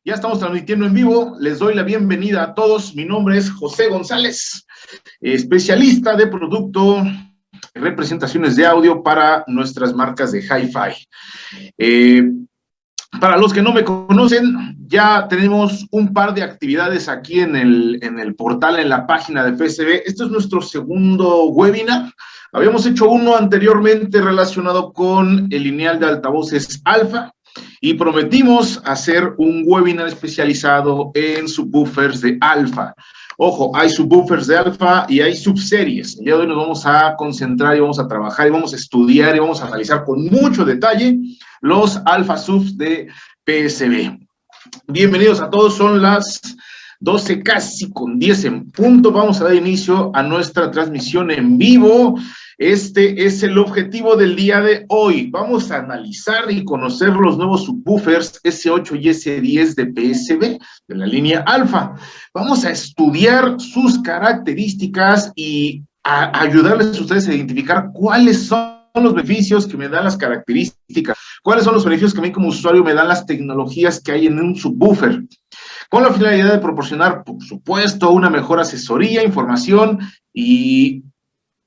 Ya estamos transmitiendo en vivo. Les doy la bienvenida a todos. Mi nombre es José González, especialista de producto y representaciones de audio para nuestras marcas de Hi-Fi. Para los que no me conocen, ya tenemos un par de actividades aquí en el portal, en la página de PSB. Este es nuestro segundo webinar. Habíamos hecho uno anteriormente relacionado con el lineal de altavoces Alfa y prometimos hacer un webinar especializado en subwoofers de Alfa. Ojo, hay subwoofers de Alfa y hay subseries. El día de hoy nos vamos a concentrar y vamos a trabajar y vamos a estudiar y vamos a analizar con mucho detalle los Alfa Subs de PSB. Bienvenidos a todos, son las 12 casi con 10 en punto. Vamos a dar inicio a nuestra transmisión en vivo. Este es el objetivo del día de hoy. Vamos a analizar y conocer los nuevos subwoofers S8 y S10 de PSB, de la línea Alfa. Vamos a estudiar sus características y a ayudarles a ustedes a identificar cuáles son los beneficios que me dan las características, cuáles son los beneficios que a mí como usuario me dan las tecnologías que hay en un subwoofer, con la finalidad de proporcionar, por supuesto, una mejor asesoría, información y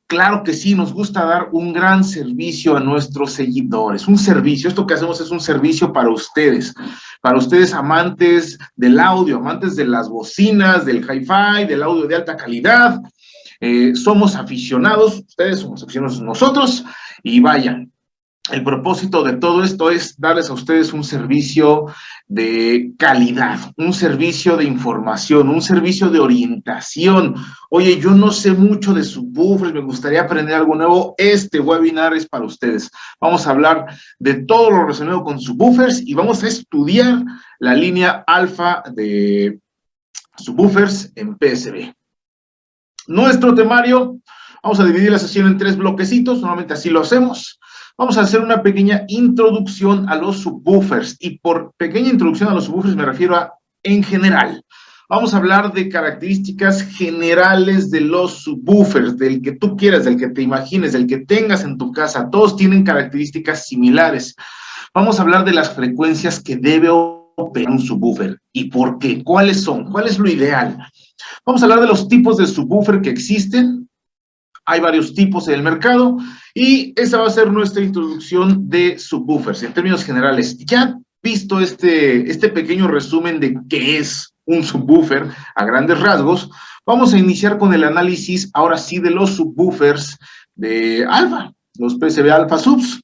claro que sí, nos gusta dar un gran servicio a nuestros seguidores, un servicio, esto que hacemos es un servicio para ustedes amantes del audio, amantes de las bocinas, del hi-fi, del audio de alta calidad. Somos aficionados, ustedes somos aficionados nosotros, y vayan, el propósito de todo esto es darles a ustedes un servicio de calidad, un servicio de información, un servicio de orientación. Oye, yo no sé mucho de subwoofers, me gustaría aprender algo nuevo. Este webinar es para ustedes. Vamos a hablar de todo lo relacionado con subwoofers y vamos a estudiar la línea Alfa de subwoofers en PSB. Nuestro temario, vamos a dividir la sesión en 3 bloquecitos, normalmente así lo hacemos. Vamos a hacer una pequeña introducción a los subwoofers, y por pequeña introducción a los subwoofers me refiero a en general. Vamos a hablar de características generales de los subwoofers, del que tú quieras, del que te imagines, del que tengas en tu casa. Todos tienen características similares. Vamos a hablar de las frecuencias que debe operar un subwoofer y por qué, cuáles son, cuál es lo ideal. Vamos a hablar de los tipos de subwoofer que existen. Hay varios tipos en el mercado y esa va a ser nuestra introducción de subwoofers en términos generales. Ya visto este pequeño resumen de qué es un subwoofer a grandes rasgos, vamos a iniciar con el análisis ahora sí de los subwoofers de Alfa, los PSB Alfa Subs.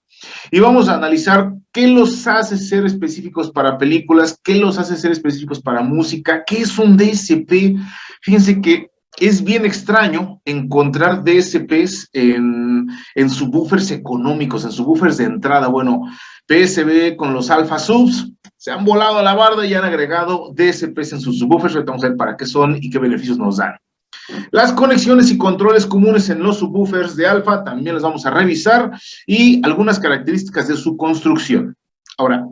Y vamos a analizar qué los hace ser específicos para películas, qué los hace ser específicos para música, qué es un DSP. Fíjense que es bien extraño encontrar DSPs en subwoofers económicos, en subwoofers de entrada. Bueno, PSB con los Alfa Subs se han volado a la barda y han agregado DSPs en sus subwoofers. Ahorita vamos a ver para qué son y qué beneficios nos dan. Las conexiones y controles comunes en los subwoofers de Alfa también las vamos a revisar y algunas características de su construcción. Ahora,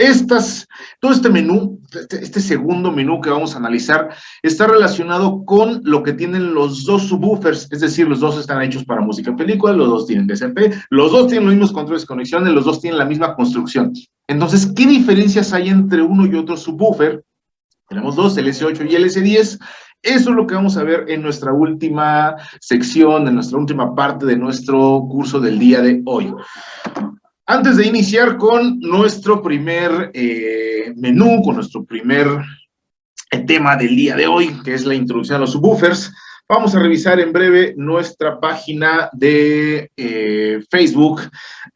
todo este menú, este segundo menú que vamos a analizar, está relacionado con lo que tienen los dos subwoofers, es decir, los dos están hechos para música y película, los dos tienen DSP, los dos tienen los mismos controles de conexiones, los dos tienen la misma construcción. Entonces, ¿qué diferencias hay entre uno y otro subwoofer? Tenemos dos, el S8 y el S10. Eso es lo que vamos a ver en nuestra última sección, en nuestra última parte de nuestro curso del día de hoy. Antes de iniciar con nuestro primer menú, con nuestro primer tema del día de hoy, que es la introducción a los subwoofers, vamos a revisar en breve nuestra página de Facebook.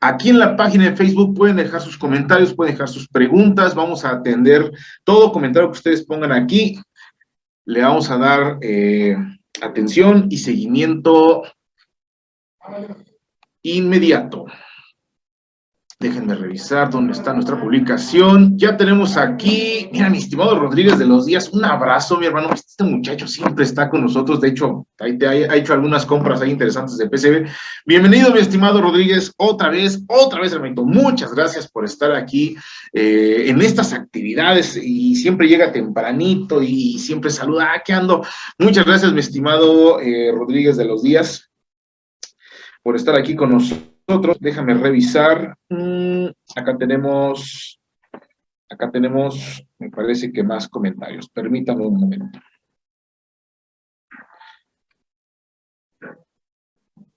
Aquí en la página de Facebook pueden dejar sus comentarios, pueden dejar sus preguntas, vamos a atender todo comentario que ustedes pongan aquí. Le vamos a dar atención y seguimiento inmediato. Déjenme revisar dónde está nuestra publicación. Ya tenemos aquí, mira, mi estimado Rodríguez de los Días, un abrazo, mi hermano. Este muchacho siempre está con nosotros. De hecho, ha hecho algunas compras ahí interesantes de PSB. Bienvenido, mi estimado Rodríguez, otra vez, hermanito. Muchas gracias por estar aquí en estas actividades y siempre llega tempranito y siempre saluda. ¿Qué ando? Muchas gracias, mi estimado Rodríguez de los Días, por estar aquí con nosotros. Déjame revisar. Acá tenemos Acá tenemos, me parece que más comentarios. Permítanme un momento.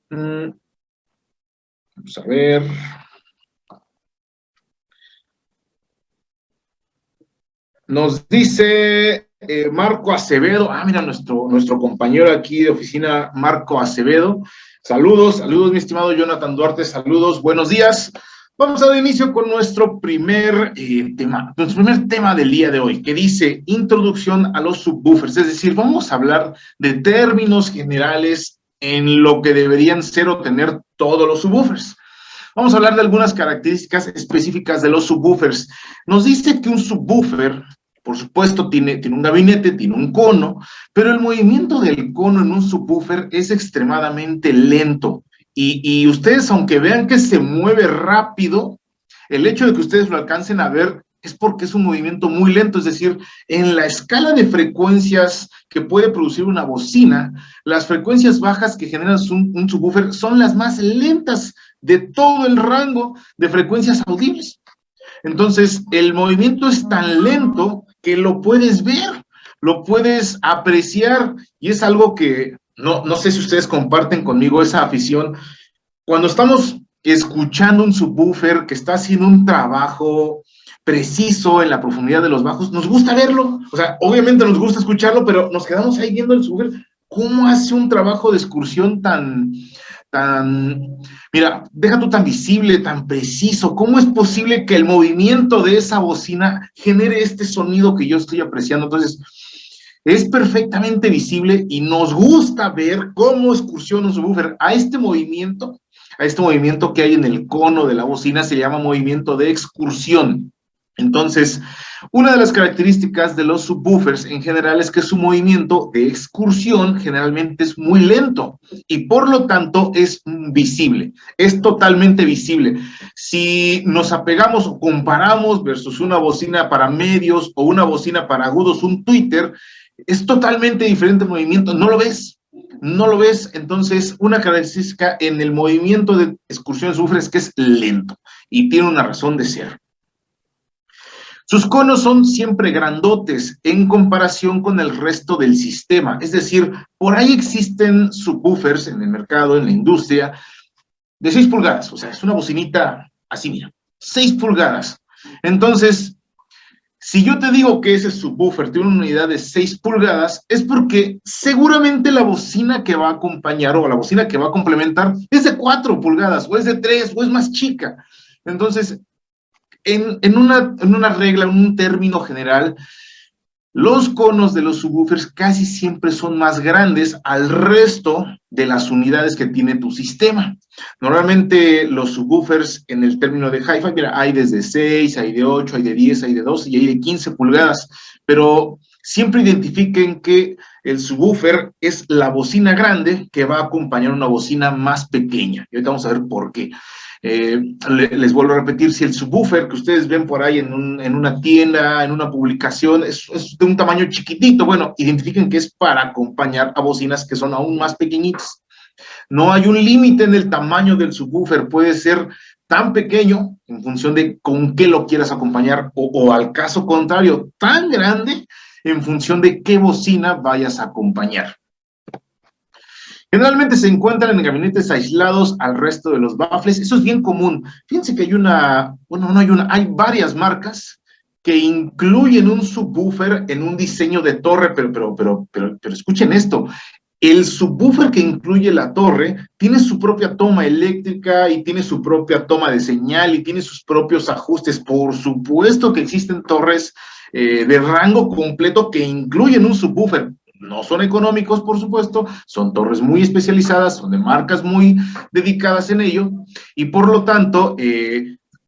Vamos a ver. Nos dice Marco Acevedo. Mira, nuestro compañero aquí de oficina, Marco Acevedo. Saludos, mi estimado Jonathan Duarte, saludos, buenos días. Vamos a dar inicio con nuestro primer tema del día de hoy, que dice introducción a los subwoofers, es decir, vamos a hablar de términos generales en lo que deberían ser o tener todos los subwoofers. Vamos a hablar de algunas características específicas de los subwoofers. Nos dice que un subwoofer, por supuesto, tiene un gabinete, tiene un cono, pero el movimiento del cono en un subwoofer es extremadamente lento. Y ustedes, aunque vean que se mueve rápido, el hecho de que ustedes lo alcancen a ver es porque es un movimiento muy lento, es decir, en la escala de frecuencias que puede producir una bocina, las frecuencias bajas que generan un subwoofer son las más lentas de todo el rango de frecuencias audibles. Entonces, el movimiento es tan lento que lo puedes ver, lo puedes apreciar, y es algo que no sé si ustedes comparten conmigo esa afición. Cuando estamos escuchando un subwoofer que está haciendo un trabajo preciso en la profundidad de los bajos, nos gusta verlo, o sea, obviamente nos gusta escucharlo, pero nos quedamos ahí viendo el subwoofer, cómo hace un trabajo de excursión mira, deja tú tan visible, tan preciso, ¿cómo es posible que el movimiento de esa bocina genere este sonido que yo estoy apreciando? Entonces, es perfectamente visible y nos gusta ver cómo excursiona un subwoofer a este movimiento que hay en el cono de la bocina, se llama movimiento de excursión. Entonces, una de las características de los subwoofers en general es que su movimiento de excursión generalmente es muy lento y por lo tanto es visible, es totalmente visible. Si nos apegamos o comparamos versus una bocina para medios o una bocina para agudos, un tweeter, es totalmente diferente el movimiento, no lo ves. No lo ves, entonces una característica en el movimiento de excursión de subwoofer es que es lento y tiene una razón de ser. Sus conos son siempre grandotes en comparación con el resto del sistema, es decir, por ahí existen subwoofers en el mercado, en la industria, de 6 pulgadas, o sea, es una bocinita así, mira, 6 pulgadas. Entonces, si yo te digo que ese subwoofer tiene una unidad de 6 pulgadas, es porque seguramente la bocina que va a acompañar o la bocina que va a complementar es de 4 pulgadas, o es de 3, o es más chica. Entonces, en una regla, en un término general, los conos de los subwoofers casi siempre son más grandes al resto de las unidades que tiene tu sistema. Normalmente los subwoofers en el término de hi-fi, mira, hay desde 6, hay de 8, hay de 10, hay de 12 y hay de 15 pulgadas, pero siempre identifiquen que el subwoofer es la bocina grande que va a acompañar una bocina más pequeña. Y ahorita vamos a ver por qué. Les vuelvo a repetir, si el subwoofer que ustedes ven por ahí en una tienda, en una publicación, es de un tamaño chiquitito, bueno, identifiquen que es para acompañar a bocinas que son aún más pequeñitas. No hay un límite en el tamaño del subwoofer, puede ser tan pequeño en función de con qué lo quieras acompañar, o al caso contrario, tan grande en función de qué bocina vayas a acompañar. Generalmente se encuentran en gabinetes aislados al resto de los baffles. Eso es bien común. Fíjense que hay varias marcas que incluyen un subwoofer en un diseño de torre, pero escuchen esto. El subwoofer que incluye la torre tiene su propia toma eléctrica y tiene su propia toma de señal y tiene sus propios ajustes. Por supuesto que existen torres de rango completo que incluyen un subwoofer. No son económicos, por supuesto, son torres muy especializadas, son de marcas muy dedicadas en ello, y por lo tanto,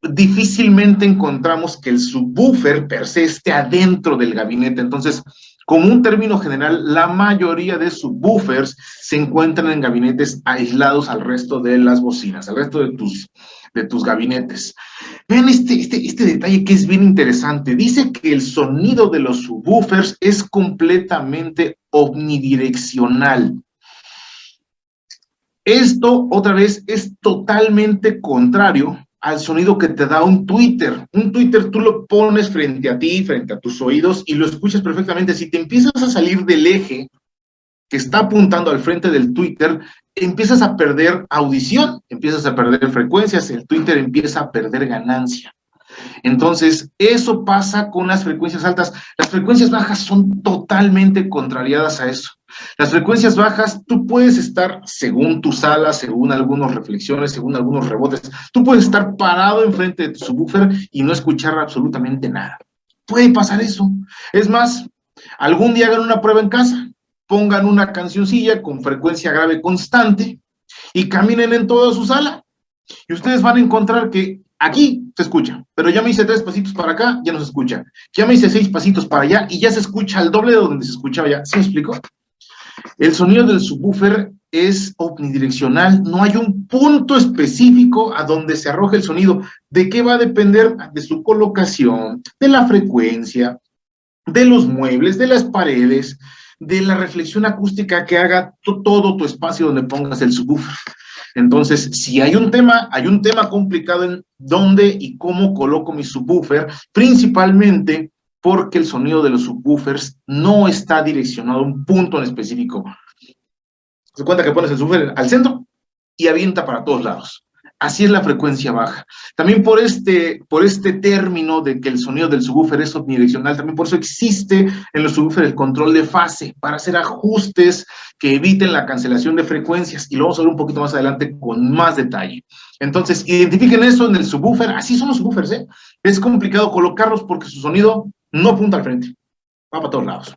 difícilmente encontramos que el subwoofer per se esté adentro del gabinete. Entonces, como un término general, la mayoría de subwoofers se encuentran en gabinetes aislados al resto de las bocinas, al resto de tus gabinetes. Vean este detalle que es bien interesante. Dice que el sonido de los subwoofers es completamente omnidireccional. Esto, otra vez, es totalmente contrario al sonido que te da un tweeter. Un tweeter tú lo pones frente a ti, frente a tus oídos, y lo escuchas perfectamente. Si te empiezas a salir del eje que está apuntando al frente del tweeter, empiezas a perder audición, empiezas a perder frecuencias, el tweeter empieza a perder ganancia. Entonces, eso pasa con las frecuencias altas. Las frecuencias bajas son totalmente contrariadas a eso. Las frecuencias bajas, tú puedes estar, según tu sala, según algunas reflexiones, según algunos rebotes, tú puedes estar parado enfrente de tu subwoofer y no escuchar absolutamente nada. Puede pasar eso. Es más, algún día hagan una prueba en casa, pongan una cancioncilla con frecuencia grave constante y caminen en toda su sala. Y ustedes van a encontrar que aquí se escucha, pero ya me hice 3 pasitos para acá, ya no se escucha. Ya me hice 6 pasitos para allá y ya se escucha el doble de donde se escuchaba ya. ¿Sí me explico? El sonido del subwoofer es omnidireccional, no hay un punto específico a donde se arroje el sonido. ¿De qué va a depender? De su colocación, de la frecuencia, de los muebles, de las paredes, de la reflexión acústica que haga todo tu espacio donde pongas el subwoofer. Entonces, si hay un tema complicado en dónde y cómo coloco mi subwoofer, principalmente porque el sonido de los subwoofers no está direccionado a un punto en específico. Se cuenta que pones el subwoofer al centro y avienta para todos lados. Así es la frecuencia baja. También por este término de que el sonido del subwoofer es omnidireccional, también por eso existe en los subwoofers el control de fase, para hacer ajustes que eviten la cancelación de frecuencias, y lo vamos a ver un poquito más adelante con más detalle. Entonces, identifiquen eso en el subwoofer. Así son los subwoofers, ¿eh? Es complicado colocarlos porque su sonido no apunta al frente, va para todos lados.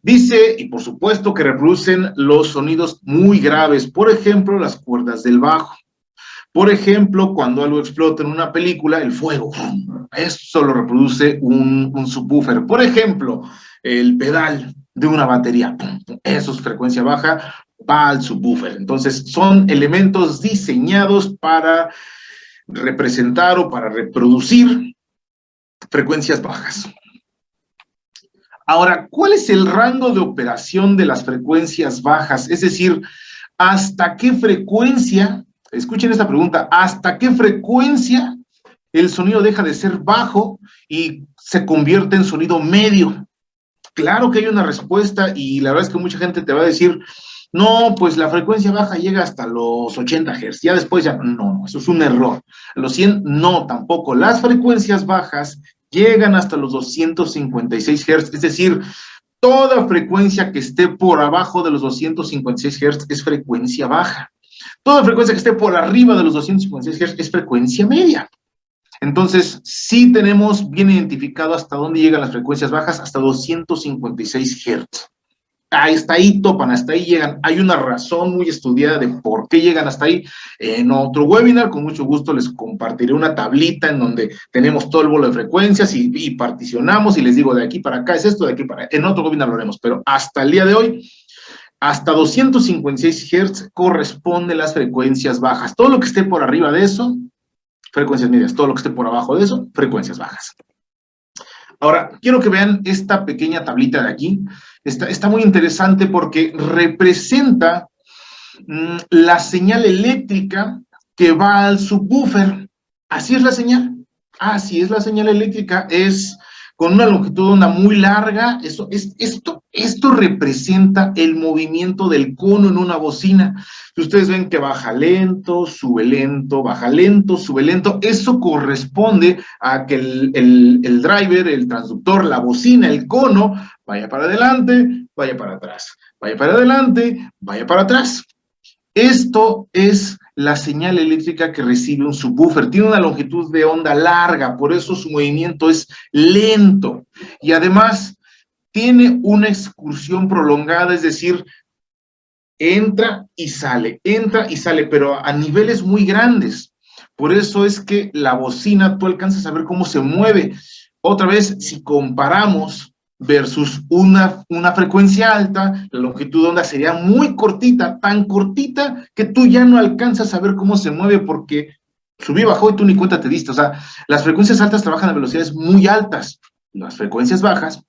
Dice, y por supuesto que reproducen los sonidos muy graves, por ejemplo, las cuerdas del bajo. Por ejemplo, cuando algo explota en una película, el fuego, eso lo reproduce un subwoofer. Por ejemplo, el pedal de una batería, eso es frecuencia baja, va al subwoofer. Entonces, son elementos diseñados para representar o para reproducir frecuencias bajas. Ahora, ¿cuál es el rango de operación de las frecuencias bajas? Es decir, ¿hasta qué frecuencia, escuchen esta pregunta, ¿hasta qué frecuencia el sonido deja de ser bajo y se convierte en sonido medio? Claro que hay una respuesta y la verdad es que mucha gente te va a decir, no, pues la frecuencia baja llega hasta los 80 Hz, ya después ya, no, eso es un error. Los 100, no, tampoco. Las frecuencias bajas llegan hasta los 256 Hz, es decir, toda frecuencia que esté por abajo de los 256 Hz es frecuencia baja. Toda frecuencia que esté por arriba de los 256 Hz es frecuencia media. Entonces, sí tenemos bien identificado hasta dónde llegan las frecuencias bajas, hasta 256 Hz. Hasta ahí topan, hasta ahí llegan. Hay una razón muy estudiada de por qué llegan hasta ahí. En otro webinar, con mucho gusto, les compartiré una tablita en donde tenemos todo el bolo de frecuencias y particionamos y les digo de aquí para acá es esto, de aquí para acá. En otro webinar lo haremos, pero hasta el día de hoy, hasta 256 Hz corresponde las frecuencias bajas. Todo lo que esté por arriba de eso, frecuencias medias. Todo lo que esté por abajo de eso, frecuencias bajas. Ahora, quiero que vean esta pequeña tablita de aquí. Está muy interesante porque representa la señal eléctrica que va al subwoofer. Así es la señal. Así es la señal eléctrica. Es con una longitud de onda muy larga. Esto representa el movimiento del cono en una bocina. Si ustedes ven que baja lento, sube lento, baja lento, sube lento, eso corresponde a que el driver, el transductor, la bocina, el cono, vaya para adelante, vaya para atrás, vaya para adelante, vaya para atrás. Esto es la señal eléctrica que recibe un subwoofer. Tiene una longitud de onda larga, por eso su movimiento es lento. Y además, tiene una excursión prolongada, es decir, entra y sale, pero a niveles muy grandes. Por eso es que la bocina, tú alcanzas a ver cómo se mueve. Otra vez, si comparamos versus una frecuencia alta, la longitud de onda sería muy cortita, tan cortita que tú ya no alcanzas a ver cómo se mueve porque subí, bajó y tú ni cuenta te diste. O sea, las frecuencias altas trabajan a velocidades muy altas, las frecuencias bajas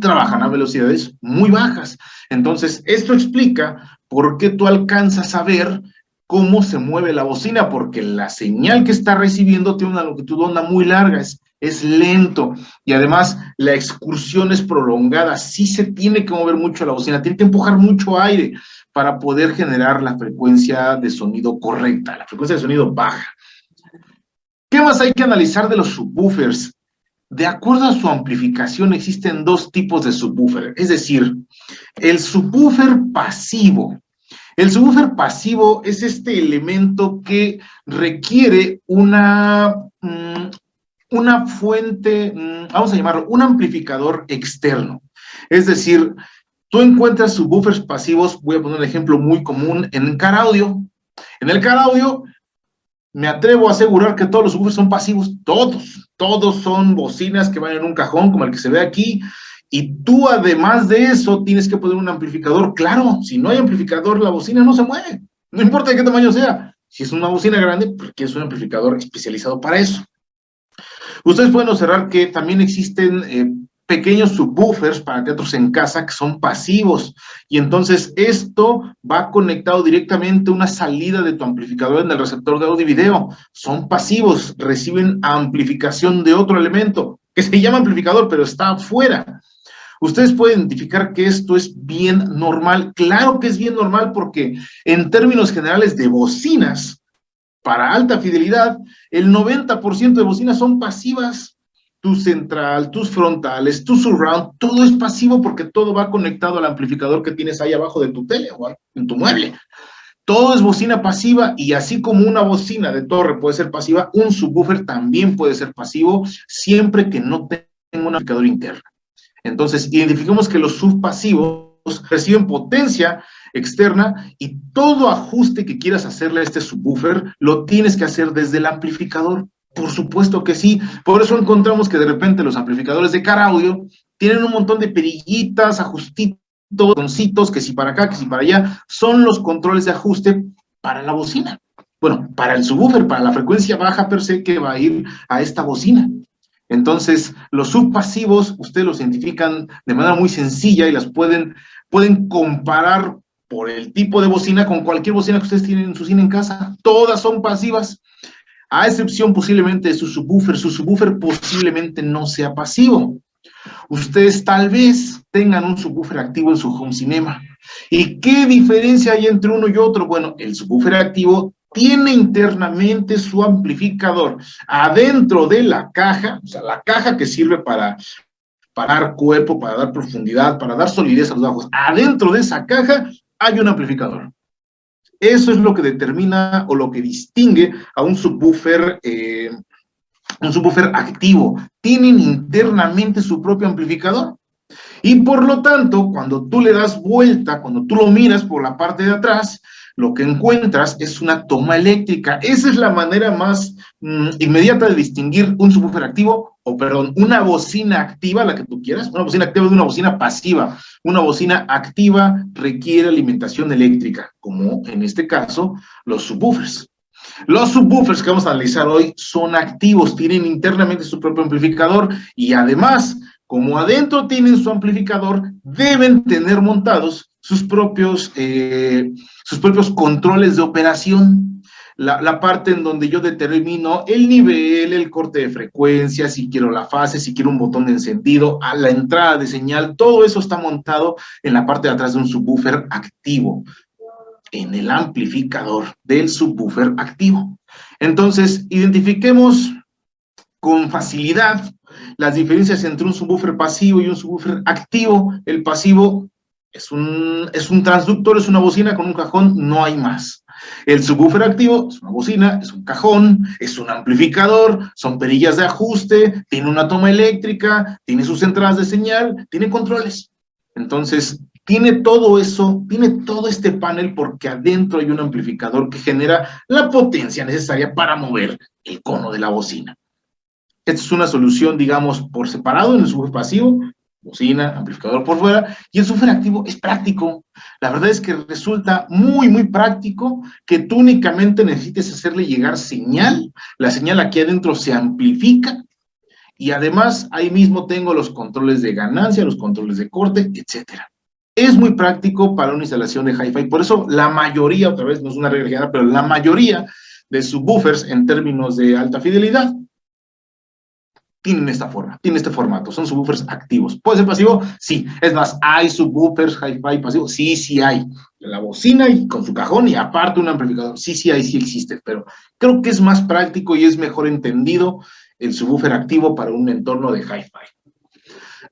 trabajan a velocidades muy bajas. Entonces, esto explica por qué tú alcanzas a ver cómo se mueve la bocina, porque la señal que está recibiendo tiene una longitud de onda muy larga, es lento, y además la excursión es prolongada, sí se tiene que mover mucho la bocina, tiene que empujar mucho aire para poder generar la frecuencia de sonido correcta, la frecuencia de sonido baja. ¿Qué más hay que analizar de los subwoofers? De acuerdo a su amplificación, existen dos tipos de subwoofer, es decir, el subwoofer pasivo. El subwoofer pasivo es este elemento que requiere una fuente, vamos a llamarlo, un amplificador externo. Es decir, tú encuentras subwoofers pasivos, voy a poner un ejemplo muy común en car audio. En el car audio, me atrevo a asegurar que todos los subwoofers son pasivos, todos son bocinas que van en un cajón como el que se ve aquí, y tú además de eso tienes que poner un amplificador. Claro, si no hay amplificador la bocina no se mueve, no importa de qué tamaño sea. Si es una bocina grande, porque es un amplificador especializado para eso. Ustedes pueden observar que también existen pequeños subwoofers para teatros en casa que son pasivos, y entonces esto va conectado directamente a una salida de tu amplificador en el receptor de audio y video. Son pasivos, reciben amplificación de otro elemento que se llama amplificador, pero está afuera. Ustedes pueden identificar que esto es bien normal. Claro que es bien normal, porque en términos generales de bocinas para alta fidelidad, el 90% de bocinas son pasivas. Tu central, tus frontales, tu surround, todo es pasivo porque todo va conectado al amplificador que tienes ahí abajo de tu tele o en tu mueble. Todo es bocina pasiva, y así como una bocina de torre puede ser pasiva, un subwoofer también puede ser pasivo siempre que no tenga un amplificador interno. Entonces, identifiquemos que los subpasivos reciben potencia externa, y todo ajuste que quieras hacerle a este subwoofer lo tienes que hacer desde el amplificador. Por supuesto que sí. Por eso encontramos que de repente los amplificadores de car audio tienen un montón de perillitas, ajustitos, botoncitos, que si para acá, que si para allá, son los controles de ajuste para la bocina. Bueno, para el subwoofer, para la frecuencia baja per se que va a ir a esta bocina. Entonces, los subpasivos, ustedes los identifican de manera muy sencilla y las pueden comparar por el tipo de bocina con cualquier bocina que ustedes tienen en su cine en casa. Todas son pasivas, a excepción posiblemente de su subwoofer. Su subwoofer posiblemente no sea pasivo. Ustedes tal vez tengan un subwoofer activo en su home cinema. ¿Y qué diferencia hay entre uno y otro? Bueno, el subwoofer activo tiene internamente su amplificador adentro de la caja, o sea, la caja que sirve para dar cuerpo, para dar profundidad, para dar solidez a los bajos. Adentro de esa caja hay un amplificador. Eso es lo que determina o lo que distingue a un subwoofer activo. Tienen internamente su propio amplificador. Y por lo tanto, cuando tú le das vuelta, cuando tú lo miras por la parte de atrás, lo que encuentras es una toma eléctrica. Esa es la manera más inmediata de distinguir un subwoofer activo, o perdón, una bocina activa, la que tú quieras. Una bocina activa de una bocina pasiva. Una bocina activa requiere alimentación eléctrica, como en este caso los subwoofers. Los subwoofers que vamos a analizar hoy son activos, tienen internamente su propio amplificador, y además, como adentro tienen su amplificador, deben tener montados sus propios controles de operación. La parte en donde yo determino el nivel, el corte de frecuencia, si quiero la fase, si quiero un botón de encendido, a la entrada de señal, todo eso está montado en la parte de atrás de un subwoofer activo, en el amplificador del subwoofer activo. Entonces, identifiquemos con facilidad las diferencias entre un subwoofer pasivo y un subwoofer activo. El pasivo es un transductor, es una bocina con un cajón, no hay más. El subwoofer activo es una bocina, es un cajón, es un amplificador, son perillas de ajuste, tiene una toma eléctrica, tiene sus entradas de señal, tiene controles. Entonces, tiene todo eso, tiene todo este panel, porque adentro hay un amplificador que genera la potencia necesaria para mover el cono de la bocina. Esta es una solución, digamos, por separado en el subwoofer pasivo, bocina, amplificador por fuera, y el subwoofer activo es práctico. La verdad es que resulta muy, muy práctico que tú únicamente necesites hacerle llegar señal, la señal aquí adentro se amplifica, y además ahí mismo tengo los controles de ganancia, los controles de corte, etcétera. Es muy práctico para una instalación de hi-fi, por eso la mayoría, otra vez no es una regla general, pero la mayoría de subwoofers en términos de alta fidelidad tienen esta forma, tienen este formato, son subwoofers activos. ¿Puede ser pasivo? Sí. Es más, ¿hay subwoofers hi-fi pasivos? Sí, sí hay. La bocina y con su cajón y aparte un amplificador. Sí, sí hay, sí existe, pero creo que es más práctico y es mejor entendido el subwoofer activo para un entorno de hi-fi.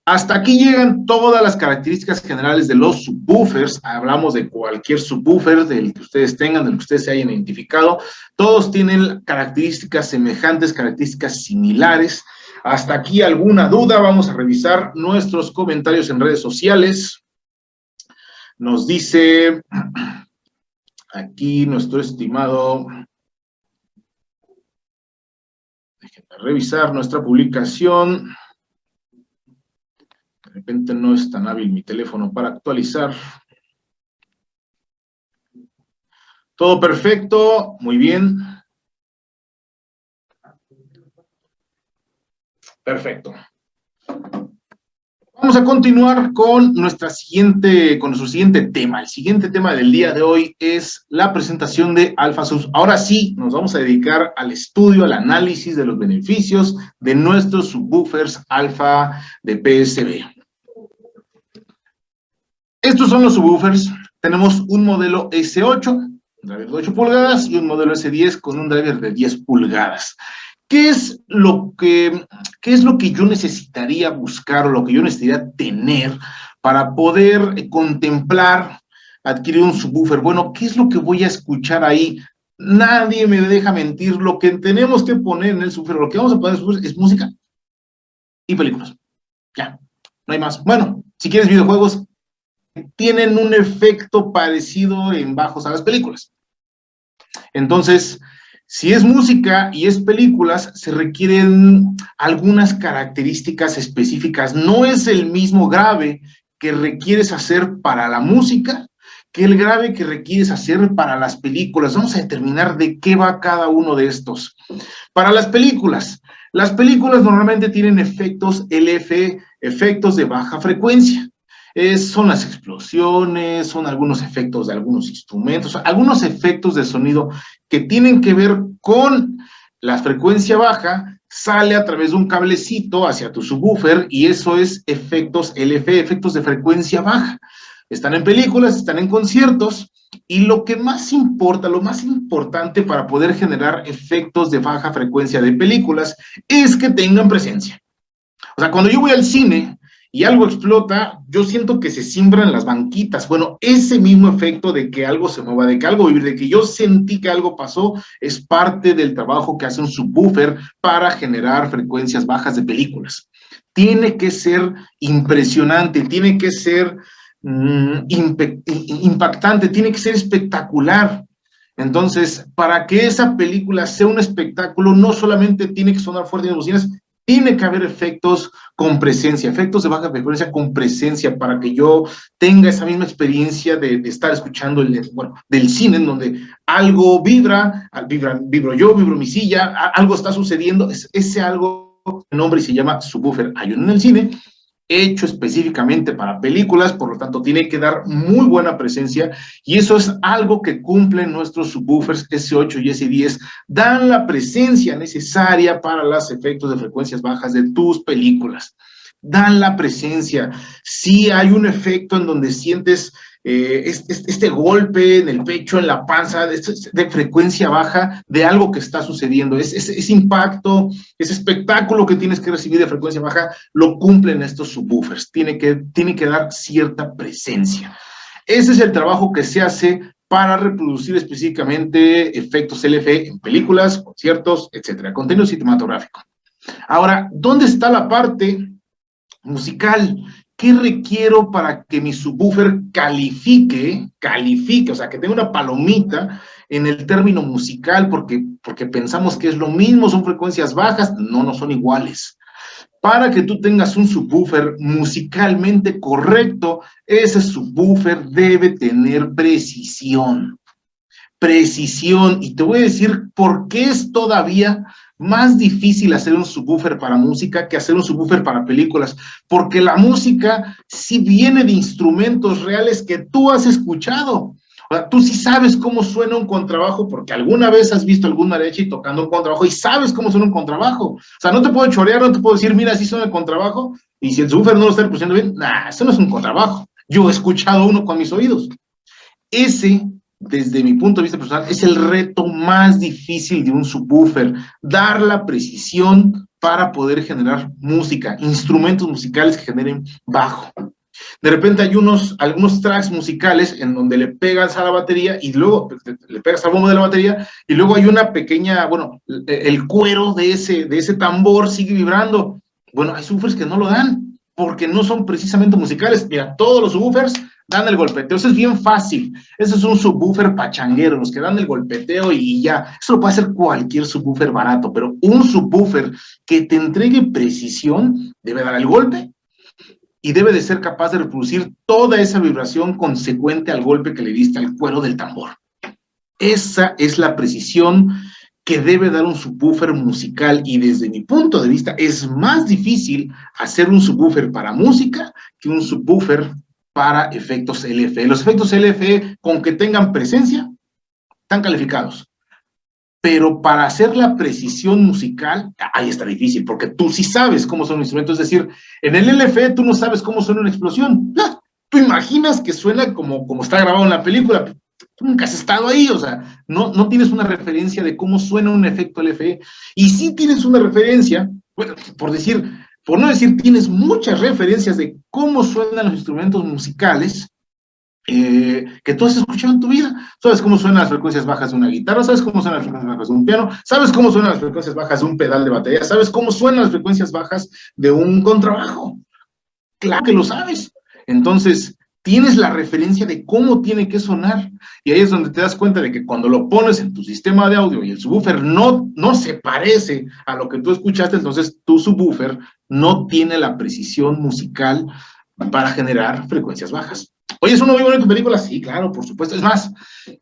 Hasta aquí llegan todas las características generales de los subwoofers. Hablamos de cualquier subwoofer, del que ustedes tengan, del que ustedes se hayan identificado. Todos tienen características semejantes, características similares. Hasta aquí alguna duda. Vamos a revisar nuestros comentarios en redes sociales. Nos dice aquí nuestro estimado, déjenme revisar nuestra publicación. De repente no es tan hábil mi teléfono para actualizar. Todo perfecto, muy bien. Perfecto. Vamos a continuar con nuestro siguiente tema. El siguiente tema del día de hoy es la presentación de AlphaSubs. Ahora sí, nos vamos a dedicar al estudio, al análisis de los beneficios de nuestros subwoofers alfa de PSB. Estos son los subwoofers. Tenemos un modelo S8, un driver de 8 pulgadas, y un modelo S10 con un driver de 10 pulgadas. ¿Qué es lo que yo necesitaría buscar o lo que yo necesitaría tener para poder contemplar adquirir un subwoofer? Bueno, ¿qué es lo que voy a escuchar ahí? Nadie me deja mentir. Lo que tenemos que poner en el subwoofer, lo que vamos a poner en el subwoofer es música y películas. Ya, no hay más. Bueno, si quieres videojuegos, tienen un efecto parecido en bajos a las películas. Entonces, si es música y es películas, se requieren algunas características específicas. No es el mismo grave que requieres hacer para la música que el grave que requieres hacer para las películas. Vamos a determinar de qué va cada uno de estos. Para las películas normalmente tienen efectos LF, efectos de baja frecuencia. Son las explosiones, son algunos efectos de algunos instrumentos, algunos efectos de sonido que tienen que ver con la frecuencia baja, sale a través de un cablecito hacia tu subwoofer y eso es efectos LF, efectos de frecuencia baja. Están en películas, están en conciertos y lo que más importa, lo más importante para poder generar efectos de baja frecuencia de películas es que tengan presencia. O sea, cuando yo voy al cine y algo explota, yo siento que se cimbran las banquitas. Bueno, ese mismo efecto de que algo se mueva, de que algo vibre, de que yo sentí que algo pasó, es parte del trabajo que hace un subwoofer para generar frecuencias bajas de películas. Tiene que ser impresionante, tiene que ser impactante, tiene que ser espectacular. Entonces, para que esa película sea un espectáculo, no solamente tiene que sonar fuerte en las bocinas, tiene que haber efectos con presencia, efectos de baja frecuencia con presencia, para que yo tenga esa misma experiencia de estar escuchando del cine, en donde algo vibro yo, vibro mi silla, algo está sucediendo, ese algo, el nombre se llama subwoofer. Hay uno en el cine, hecho específicamente para películas, por lo tanto tiene que dar muy buena presencia y eso es algo que cumplen nuestros subwoofers S8 y S10, dan la presencia necesaria para los efectos de frecuencias bajas de tus películas, dan la presencia. Sí hay un efecto en donde sientes este golpe en el pecho, en la panza, de frecuencia baja de algo que está sucediendo, ese impacto, ese espectáculo que tienes que recibir de frecuencia baja, lo cumplen estos subwoofers, tiene que dar cierta presencia. Ese es el trabajo que se hace para reproducir específicamente efectos LF en películas, conciertos, etcétera, contenido cinematográfico. Ahora, ¿dónde está la parte musical? ¿Qué requiero para que mi subwoofer califique, o sea, que tenga una palomita en el término musical? Porque pensamos que es lo mismo, son frecuencias bajas, no son iguales. Para que tú tengas un subwoofer musicalmente correcto, ese subwoofer debe tener precisión. Y te voy a decir por qué es todavía más difícil hacer un subwoofer para música que hacer un subwoofer para películas, porque la música sí viene de instrumentos reales que tú has escuchado. O sea, tú sí sabes cómo suena un contrabajo porque alguna vez has visto algún mariachi tocando un contrabajo y sabes cómo suena un contrabajo. O sea, no te puedo chorear, no te puedo decir, mira, así suena el contrabajo, y si el subwoofer no lo está reproduciendo bien, nah, eso no es un contrabajo. Yo he escuchado uno con mis oídos. Ese, desde mi punto de vista personal, es el reto más difícil de un subwoofer, dar la precisión para poder generar música, instrumentos musicales que generen bajo. De repente hay algunos tracks musicales en donde le pegas a la batería y luego le pegas al bombo de la batería y luego hay una pequeña, bueno, el cuero de ese tambor sigue vibrando. Bueno, hay subwoofers que no lo dan porque no son precisamente musicales. Mira, todos los subwoofers dan el golpeteo, eso es bien fácil. Ese es un subwoofer pachanguero, los que dan el golpeteo y ya. Eso lo puede hacer cualquier subwoofer barato, pero un subwoofer que te entregue precisión debe dar el golpe y debe de ser capaz de reproducir toda esa vibración consecuente al golpe que le diste al cuero del tambor. Esa es la precisión que debe dar un subwoofer musical, y desde mi punto de vista es más difícil hacer un subwoofer para música que un subwoofer para efectos LFE. Los efectos LFE, con que tengan presencia, están calificados. Pero para hacer la precisión musical, ahí está difícil, porque tú sí sabes cómo son los instrumentos. Es decir, en el LFE tú no sabes cómo suena una explosión. No, tú imaginas que suena como está grabado en la película. Tú nunca has estado ahí, o sea, no tienes una referencia de cómo suena un efecto LFE. Y sí tienes una referencia, bueno, por no decir, tienes muchas referencias de cómo suenan los instrumentos musicales, que tú has escuchado en tu vida. Sabes cómo suenan las frecuencias bajas de una guitarra, sabes cómo suenan las frecuencias bajas de un piano, sabes cómo suenan las frecuencias bajas de un pedal de batería, sabes cómo suenan las frecuencias bajas de un contrabajo. Claro que lo sabes. Entonces, tienes la referencia de cómo tiene que sonar, y ahí es donde te das cuenta de que cuando lo pones en tu sistema de audio y el subwoofer no se parece a lo que tú escuchaste, entonces tu subwoofer no tiene la precisión musical para generar frecuencias bajas. Oye, ¿es una muy bonita película? Sí, claro, por supuesto. Es más,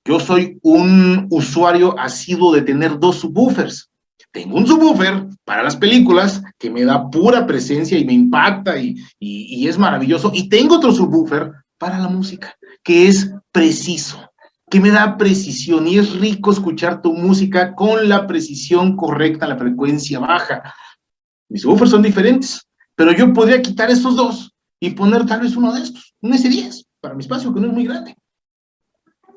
yo soy un usuario asiduo de tener dos subwoofers. Tengo un subwoofer para las películas que me da pura presencia y me impacta y es maravilloso. Y tengo otro subwoofer para la música, que es preciso, que me da precisión, y es rico escuchar tu música con la precisión correcta, la frecuencia baja. Mis subwoofers son diferentes, pero yo podría quitar estos dos y poner tal vez uno de estos, un S10, para mi espacio, que no es muy grande.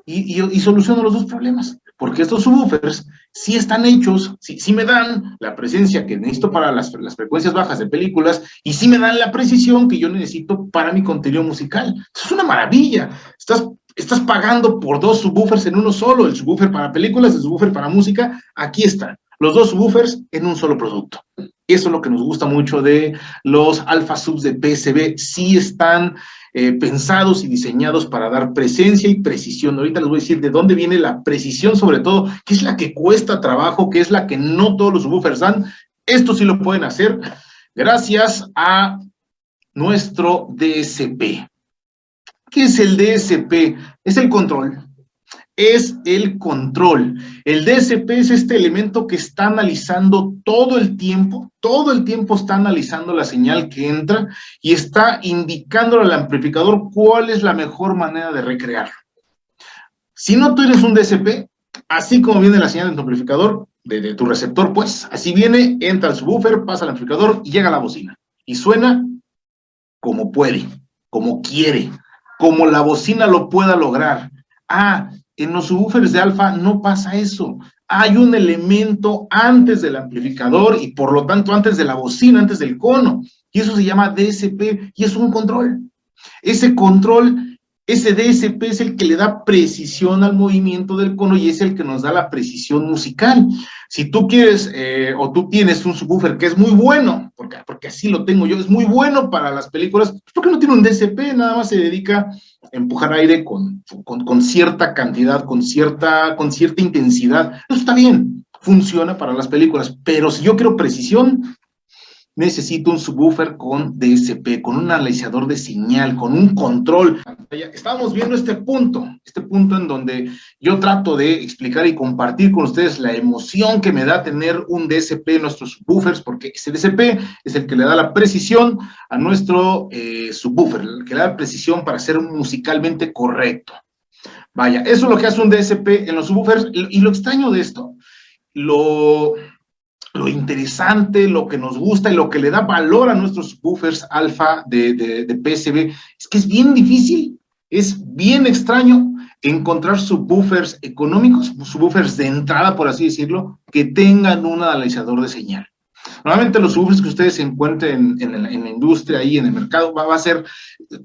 Y soluciono los dos problemas, porque estos subwoofers sí están hechos, sí me dan la presencia que necesito para las frecuencias bajas de películas, y sí me dan la precisión que yo necesito para mi contenido musical. Eso es una maravilla. Estás pagando por dos subwoofers en uno solo, el subwoofer para películas, el subwoofer para música. Aquí están los dos subwoofers en un solo producto. Eso es lo que nos gusta mucho de los Alpha Subs de PSB. Sí están pensados y diseñados para dar presencia y precisión. Ahorita les voy a decir de dónde viene la precisión, sobre todo, que es la que cuesta trabajo, que es la que no todos los subwoofers dan. Esto sí lo pueden hacer gracias a nuestro DSP. ¿Qué es el DSP? Es el control. Es el control. El DSP es este elemento que está analizando todo el tiempo está analizando la señal que entra y está indicándole al amplificador cuál es la mejor manera de recrearlo. Si no tienes un DSP, así como viene la señal de tu amplificador, de tu receptor, pues, así viene, entra al subwoofer, pasa al amplificador y llega a la bocina. Y suena como puede, como quiere, como la bocina lo pueda lograr. En los subwoofers de Alpha no pasa eso. Hay un elemento antes del amplificador y por lo tanto antes de la bocina, antes del cono, y eso se llama DSP y es un control. Ese control, ese DSP es el que le da precisión al movimiento del cono y es el que nos da la precisión musical. Si tú quieres o tú tienes un subwoofer que es muy bueno, porque así lo tengo yo, es muy bueno para las películas, pues ¿por qué no tiene un DSP? Nada más se dedica a empujar aire con cierta cantidad, con cierta intensidad. Eso está bien, funciona para las películas, pero si yo quiero precisión, necesito un subwoofer con DSP, con un analizador de señal, con un control. Estábamos viendo este punto en donde yo trato de explicar y compartir con ustedes la emoción que me da tener un DSP en nuestros subwoofers, porque ese DSP es el que le da la precisión a nuestro subwoofer, el que le da la precisión para ser musicalmente correcto. Vaya, eso es lo que hace un DSP en los subwoofers, y lo extraño de esto, lo interesante, lo que nos gusta y lo que le da valor a nuestros subwoofers alfa de PSB, es que es bien difícil, es bien extraño encontrar subwoofers económicos, subwoofers de entrada, por así decirlo, que tengan un analizador de señal. Normalmente los subwoofers que ustedes encuentren en la industria, ahí en el mercado, va a ser,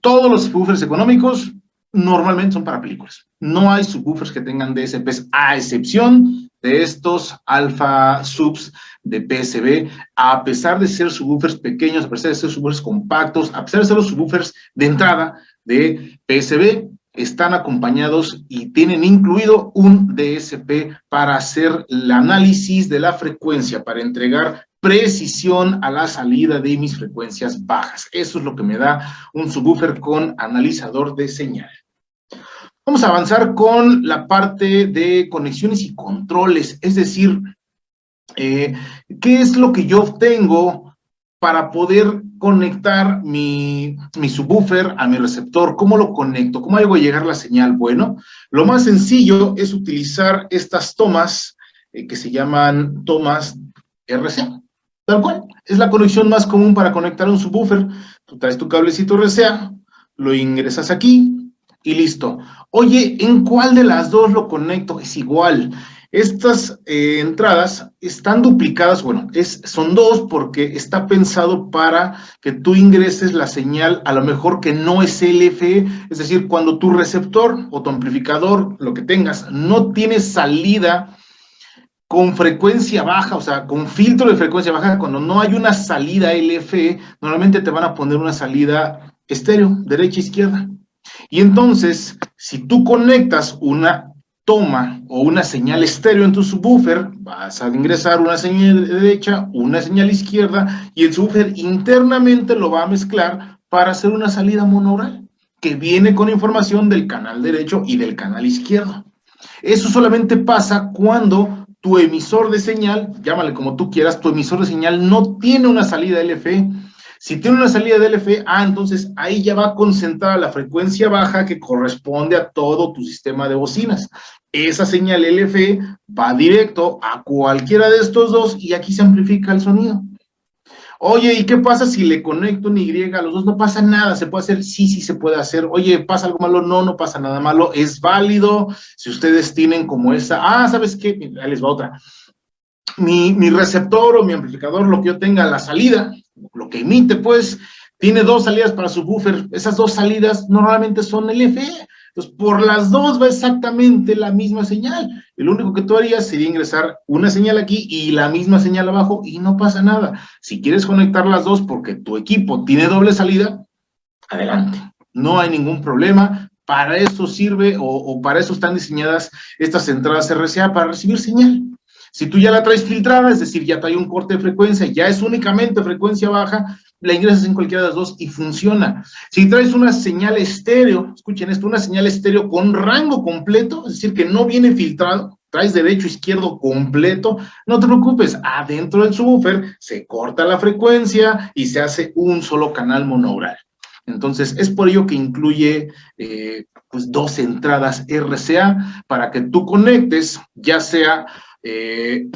todos los subwoofers económicos normalmente son para películas. No hay subwoofers que tengan DSPs, a excepción de estos alfa subs de PSB, a pesar de ser subwoofers pequeños, a pesar de ser subwoofers compactos, a pesar de ser los subwoofers de entrada de PSB, están acompañados y tienen incluido un DSP para hacer el análisis de la frecuencia, para entregar precisión a la salida de mis frecuencias bajas. Eso es lo que me da un subwoofer con analizador de señal. Vamos a avanzar con la parte de conexiones y controles, es decir, ¿qué es lo que yo obtengo para poder conectar mi subwoofer a mi receptor? ¿Cómo lo conecto? ¿Cómo hago llegar la señal? Bueno, lo más sencillo es utilizar estas tomas que se llaman tomas RCA. Tal cual, es la conexión más común para conectar un subwoofer. Tú traes tu cablecito RCA, lo ingresas aquí y listo. Oye, ¿en cuál de las dos lo conecto? Es igual. Estas entradas están duplicadas, bueno, son dos porque está pensado para que tú ingreses la señal, a lo mejor que no es LFE, es decir, cuando tu receptor o tu amplificador, lo que tengas, no tiene salida con frecuencia baja, o sea, con filtro de frecuencia baja, cuando no hay una salida LFE, normalmente te van a poner una salida estéreo, derecha e izquierda. Y entonces, si tú conectas una toma o una señal estéreo en tu subwoofer, vas a ingresar una señal derecha, una señal izquierda, y el subwoofer internamente lo va a mezclar para hacer una salida monaural, que viene con información del canal derecho y del canal izquierdo. Eso solamente pasa cuando tu emisor de señal, llámale como tú quieras, tu emisor de señal no tiene una salida LFE. Si tiene una salida de LFE, entonces ahí ya va concentrada la frecuencia baja que corresponde a todo tu sistema de bocinas. Esa señal LFE va directo a cualquiera de estos dos y aquí se amplifica el sonido. Oye, ¿y qué pasa si le conecto un Y a los dos? No pasa nada, ¿se puede hacer? Sí, sí se puede hacer. Oye, ¿pasa algo malo? No, no pasa nada malo, es válido. Si ustedes tienen como esa, ¿sabes qué? Ahí les va otra. Mi receptor o mi amplificador, lo que yo tenga, la salida, lo que emite, pues, tiene dos salidas para subwoofer. Esas dos salidas normalmente son LFE. Entonces, por las dos va exactamente la misma señal. Y lo único que tú harías sería ingresar una señal aquí y la misma señal abajo y no pasa nada. Si quieres conectar las dos porque tu equipo tiene doble salida, adelante. No hay ningún problema. Para eso sirve o para eso están diseñadas estas entradas RCA, para recibir señal. Si tú ya la traes filtrada, es decir, ya trae un corte de frecuencia, ya es únicamente frecuencia baja, la ingresas en cualquiera de las dos y funciona. Si traes una señal estéreo, escuchen esto, una señal estéreo con rango completo, es decir, que no viene filtrado, traes derecho, izquierdo completo, no te preocupes, adentro del subwoofer se corta la frecuencia y se hace un solo canal monaural. Entonces, es por ello que incluye pues dos entradas RCA para que tú conectes, ya sea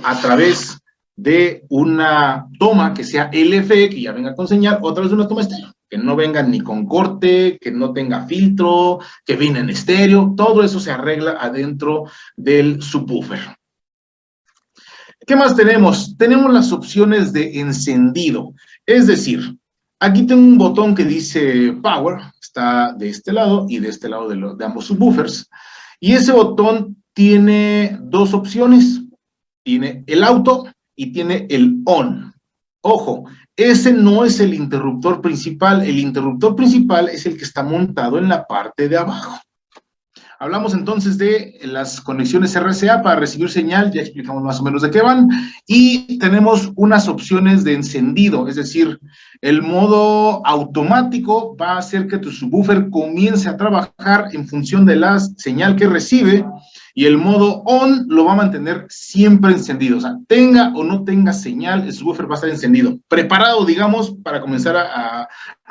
a través de una toma que sea LFE, que ya venga con señal, o a través de una toma estéreo, que no venga ni con corte, que no tenga filtro, que viene en estéreo, todo eso se arregla adentro del subwoofer. ¿Qué más tenemos? Tenemos las opciones de encendido, es decir, aquí tengo un botón que dice Power, está de este lado y de este lado de ambos subwoofers, y ese botón tiene dos opciones, tiene el auto y tiene el on. Ojo, ese no es el interruptor principal es el que está montado en la parte de abajo. Hablamos entonces de las conexiones RCA para recibir señal, ya explicamos más o menos de qué van, y tenemos unas opciones de encendido, es decir, el modo automático va a hacer que tu subwoofer comience a trabajar en función de la señal que recibe, y el modo on lo va a mantener siempre encendido, o sea, tenga o no tenga señal, el subwoofer va a estar encendido, preparado, digamos, para comenzar a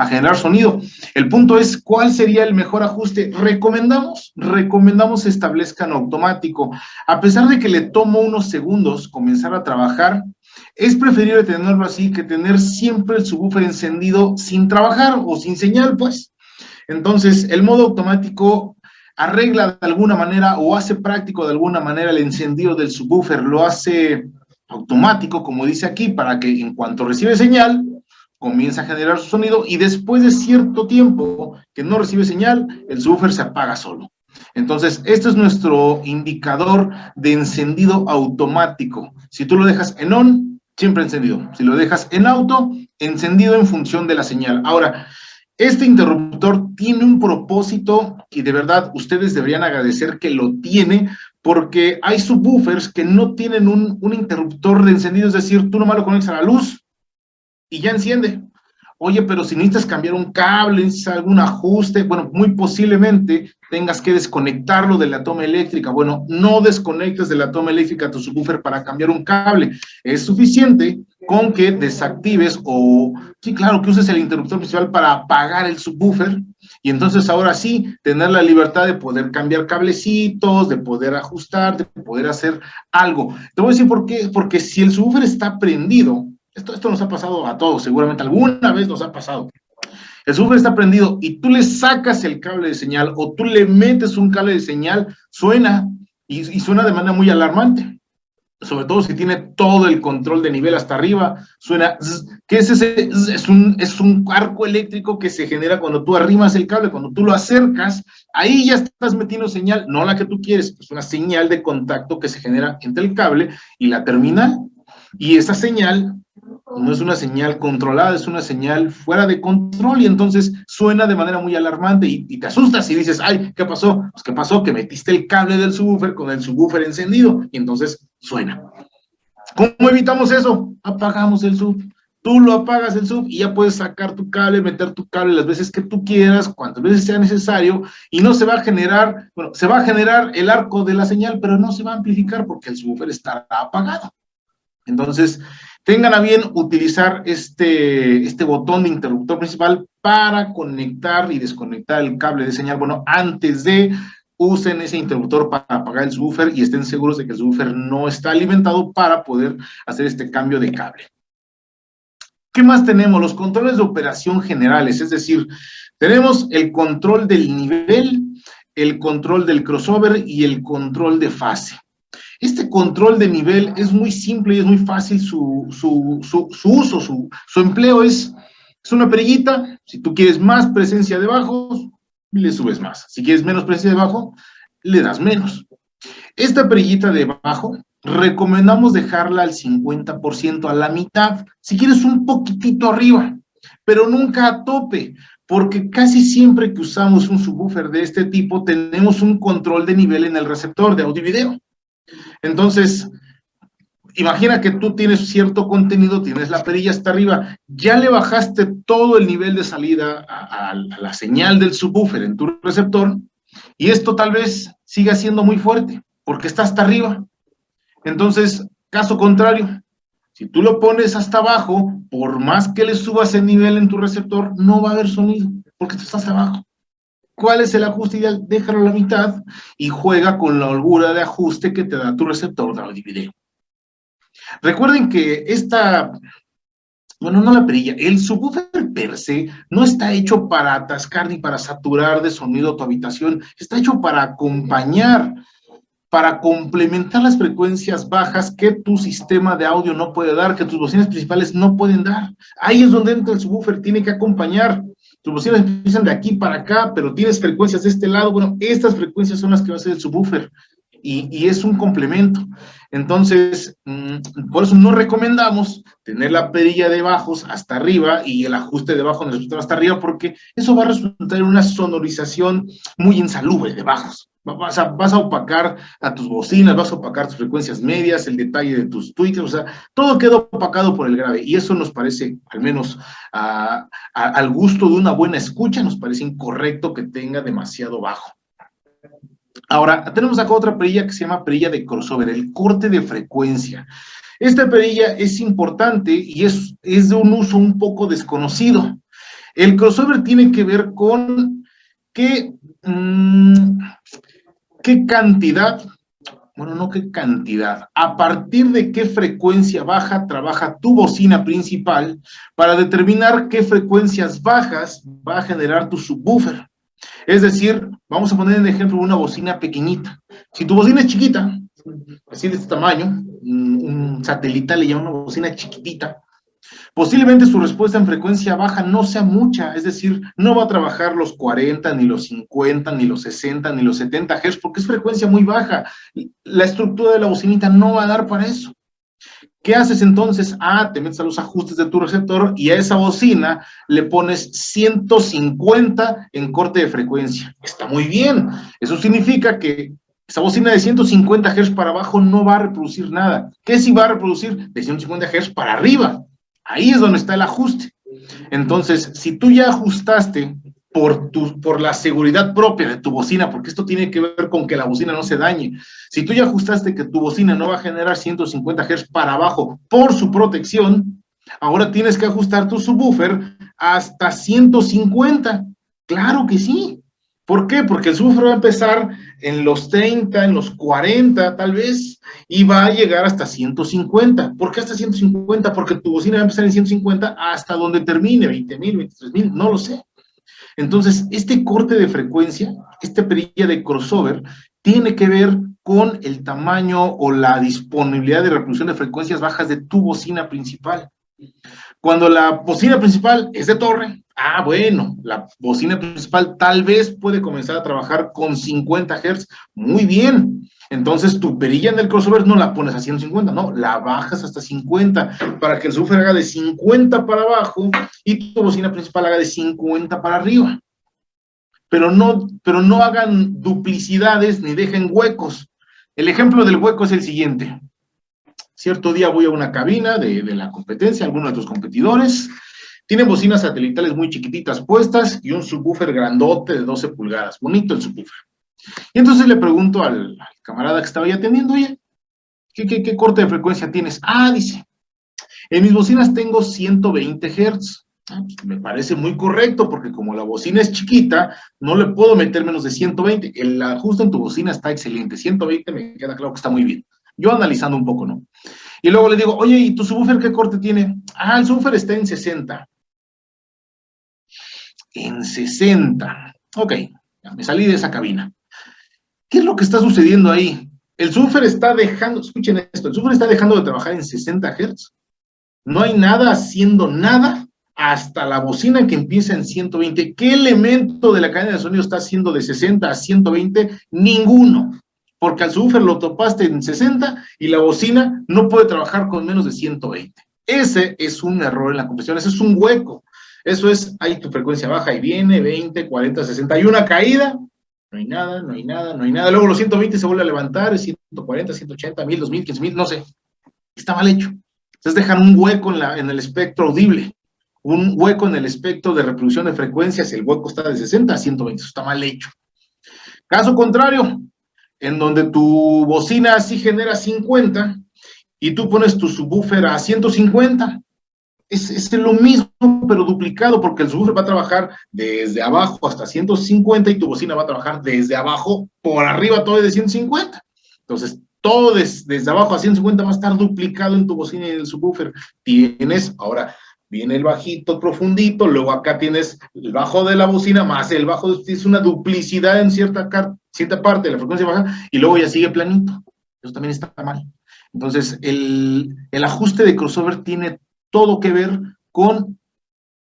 generar sonido. El punto es, ¿cuál sería el mejor ajuste? Recomendamos se establezca en automático. A pesar de que le tomo unos segundos comenzar a trabajar, es preferible tenerlo así que tener siempre el subwoofer encendido sin trabajar o sin señal, pues. Entonces, el modo automático arregla de alguna manera o hace práctico de alguna manera el encendido del subwoofer, lo hace automático, como dice aquí, para que en cuanto recibe señal, comienza a generar su sonido y después de cierto tiempo que no recibe señal, el subwoofer se apaga solo. Entonces, este es nuestro indicador de encendido automático. Si tú lo dejas en on, siempre encendido. Si lo dejas en auto, encendido en función de la señal. Ahora, este interruptor tiene un propósito y de verdad ustedes deberían agradecer que lo tiene, porque hay subwoofers que no tienen un interruptor de encendido, es decir, tú nomás lo conectas a la luz y ya enciende. Oye, pero si necesitas cambiar un cable, necesitas algún ajuste, bueno, muy posiblemente tengas que desconectarlo de la toma eléctrica. Bueno, no desconectes de la toma eléctrica tu subwoofer para cambiar un cable. Es suficiente con que desactives o, sí, claro, que uses el interruptor principal para apagar el subwoofer y entonces ahora sí, tener la libertad de poder cambiar cablecitos, de poder ajustar, de poder hacer algo. Te voy a decir por qué, porque si el subwoofer está prendido, esto nos ha pasado a todos, seguramente alguna vez nos ha pasado. El subwoofer está prendido y tú le sacas el cable de señal o tú le metes un cable de señal, suena y suena de manera muy alarmante. Sobre todo si tiene todo el control de nivel hasta arriba, suena zzz. ¿Qué es ese? Es un arco eléctrico que se genera cuando tú arrimas el cable, cuando tú lo acercas, ahí ya estás metiendo señal, no la que tú quieres, es una señal de contacto que se genera entre el cable y la terminal, y esa señal no es una señal controlada, es una señal fuera de control y entonces suena de manera muy alarmante y te asustas y dices, ay, ¿qué pasó? Pues ¿qué pasó? Que metiste el cable del subwoofer con el subwoofer encendido y entonces suena. ¿Cómo evitamos eso? Apagamos el sub. Tú lo apagas el sub y ya puedes sacar tu cable, meter tu cable las veces que tú quieras, cuantas veces sea necesario, y no se va a generar, bueno, se va a generar el arco de la señal, pero no se va a amplificar porque el subwoofer estará apagado. Entonces, tengan a bien utilizar este botón de interruptor principal para conectar y desconectar el cable de señal. Bueno, antes de usen ese interruptor para apagar el subwoofer y estén seguros de que el subwoofer no está alimentado para poder hacer este cambio de cable. ¿Qué más tenemos? Los controles de operación generales, es decir, tenemos el control del nivel, el control del crossover y el control de fase. Este control de nivel es muy simple y es muy fácil su uso, su empleo es una perillita. Si tú quieres más presencia de bajos, le subes más. Si quieres menos presencia de bajo, le das menos. Esta perillita de bajo, recomendamos dejarla al 50%, a la mitad, si quieres un poquitito arriba, pero nunca a tope, porque casi siempre que usamos un subwoofer de este tipo, tenemos un control de nivel en el receptor de audio y video. Entonces, imagina que tú tienes cierto contenido, tienes la perilla hasta arriba, ya le bajaste todo el nivel de salida a la señal del subwoofer en tu receptor, y esto tal vez siga siendo muy fuerte, porque está hasta arriba. Entonces, caso contrario, si tú lo pones hasta abajo, por más que le subas el nivel en tu receptor, no va a haber sonido, porque tú estás abajo. ¿Cuál es el ajuste ideal? Déjalo a la mitad y juega con la holgura de ajuste que te da tu receptor de audio y video. Recuerden que bueno, no la perilla, el subwoofer per se no está hecho para atascar ni para saturar de sonido tu habitación, está hecho para acompañar, para complementar las frecuencias bajas que tu sistema de audio no puede dar, que tus bocinas principales no pueden dar. Ahí es donde entra el subwoofer, tiene que acompañar. Tus bocinas empiezan de aquí para acá, pero tienes frecuencias de este lado. Bueno, estas frecuencias son las que va a ser el subwoofer y es un complemento. Entonces, por eso no recomendamos tener la perilla de bajos hasta arriba y el ajuste de bajo en el receptor hasta arriba, porque eso va a resultar en una sonorización muy insalubre de bajos. Vas a opacar a tus bocinas, vas a opacar tus frecuencias medias, el detalle de tus tweets, o sea, todo queda opacado por el grave, y eso nos parece, al menos al gusto de una buena escucha, nos parece incorrecto que tenga demasiado bajo. Ahora, tenemos acá otra perilla que se llama perilla de crossover, el corte de frecuencia. Esta perilla es importante y es de un uso un poco desconocido. El crossover tiene que ver con qué cantidad, bueno, no qué cantidad, a partir de qué frecuencia baja trabaja tu bocina principal para determinar qué frecuencias bajas va a generar tu subwoofer. Es decir, vamos a poner en ejemplo una bocina pequeñita. Si tu bocina es chiquita, así de este tamaño, un satelital le llama una bocina chiquitita, posiblemente su respuesta en frecuencia baja no sea mucha, es decir, no va a trabajar los 40, ni los 50, ni los 60, ni los 70 Hz, porque es frecuencia muy baja. La estructura de la bocinita no va a dar para eso. ¿Qué haces entonces? Te metes a los ajustes de tu receptor y a esa bocina le pones 150 en corte de frecuencia. Está muy bien. Eso significa que esa bocina de 150 Hz para abajo no va a reproducir nada. ¿Qué sí va a reproducir? De 150 Hz para arriba. Ahí es donde está el ajuste. Entonces, si tú ya ajustaste por la seguridad propia de tu bocina, porque esto tiene que ver con que la bocina no se dañe. Si tú ya ajustaste que tu bocina no va a generar 150 Hz para abajo por su protección, ahora tienes que ajustar tu subwoofer hasta 150. Claro que sí. ¿Por qué? Porque el subwoofer va a empezar en los 30, en los 40 tal vez, y va a llegar hasta 150. ¿Por qué hasta 150? Porque tu bocina va a empezar en 150 hasta donde termine, 20,000, 23,000, no lo sé. Entonces, este corte de frecuencia, esta perilla de crossover, tiene que ver con el tamaño o la disponibilidad de reproducción de frecuencias bajas de tu bocina principal. Cuando la bocina principal es de torre, bueno, la bocina principal tal vez puede comenzar a trabajar con 50 Hz, muy bien. Entonces, tu perilla en el crossover no la pones a 150, no, la bajas hasta 50 para que el subwoofer haga de 50 para abajo y tu bocina principal haga de 50 para arriba. Pero no hagan duplicidades ni dejen huecos. El ejemplo del hueco es el siguiente. Cierto día voy a una cabina de la competencia, algunos de tus competidores, tienen bocinas satelitales muy chiquititas puestas y un subwoofer grandote de 12 pulgadas, bonito el subwoofer. Y entonces le pregunto al camarada que estaba ahí atendiendo, oye, ¿qué corte de frecuencia tienes? Dice, en mis bocinas tengo 120 Hz. Pues me parece muy correcto, porque como la bocina es chiquita, no le puedo meter menos de 120. El ajuste en tu bocina está excelente, 120 me queda claro que está muy bien. Yo analizando un poco, ¿no? Y luego le digo, oye, ¿y tu subwoofer qué corte tiene? El subwoofer está en 60. En 60. Ok, ya me salí de esa cabina. ¿Qué es lo que está sucediendo ahí? El subwoofer está dejando, escuchen esto, el subwoofer está dejando de trabajar en 60 Hz. No hay nada haciendo nada hasta la bocina que empieza en 120. ¿Qué elemento de la cadena de sonido está haciendo de 60 a 120? Ninguno. Porque al subwoofer lo topaste en 60 y la bocina no puede trabajar con menos de 120. Ese es un error en la compresión, ese es un hueco. Eso es, ahí tu frecuencia baja y viene, 20, 40, 60, y una caída, no hay nada, no hay nada, no hay nada. Luego los 120 se vuelve a levantar, 140, 180, 1000, 2000, 15,000, no sé. Está mal hecho. Entonces dejan un hueco en el espectro audible, un hueco en el espectro de reproducción de frecuencias, el hueco está de 60 a 120, eso está mal hecho. Caso contrario, en donde tu bocina sí genera 50 y tú pones tu subwoofer a 150, es lo mismo, pero duplicado, porque el subwoofer va a trabajar desde abajo hasta 150 y tu bocina va a trabajar desde abajo por arriba todavía de 150. Entonces, todo desde abajo a 150 va a estar duplicado en tu bocina y en el subwoofer. Ahora, viene el bajito profundito, luego acá tienes el bajo de la bocina más el bajo, es una duplicidad en cierta parte de la frecuencia baja, y luego ya sigue planito. Eso también está mal. Entonces, el ajuste de crossover tiene todo que ver con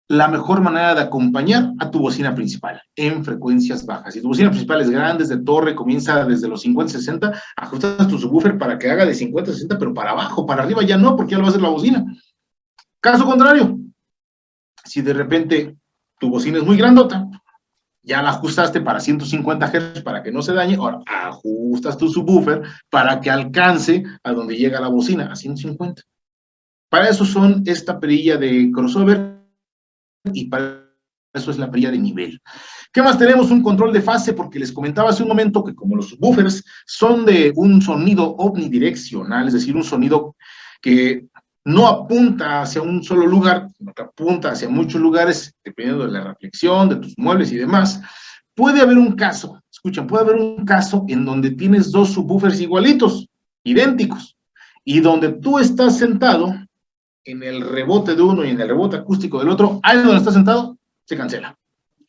la mejor manera de acompañar a tu bocina principal en frecuencias bajas. Si tu bocina principal es grande, es de torre, comienza desde los 50, 60, ajustas tu subwoofer para que haga de 50, 60, pero para abajo, para arriba ya no, porque ya lo va a hacer la bocina. Caso contrario, si de repente tu bocina es muy grandota, ya la ajustaste para 150 Hz para que no se dañe, ahora ajustas tu subwoofer para que alcance a donde llega la bocina, a 150. Para eso son esta perilla de crossover y para eso es la perilla de nivel. ¿Qué más tenemos? Un control de fase, porque les comentaba hace un momento que como los subwoofers son de un sonido omnidireccional, es decir, un sonido que no apunta hacia un solo lugar, sino que apunta hacia muchos lugares, dependiendo de la reflexión, de tus muebles y demás. Puede haber un caso, escuchen, puede haber un caso en donde tienes dos subwoofers igualitos, idénticos, y donde tú estás sentado en el rebote de uno y en el rebote acústico del otro, ahí donde estás sentado, se cancela.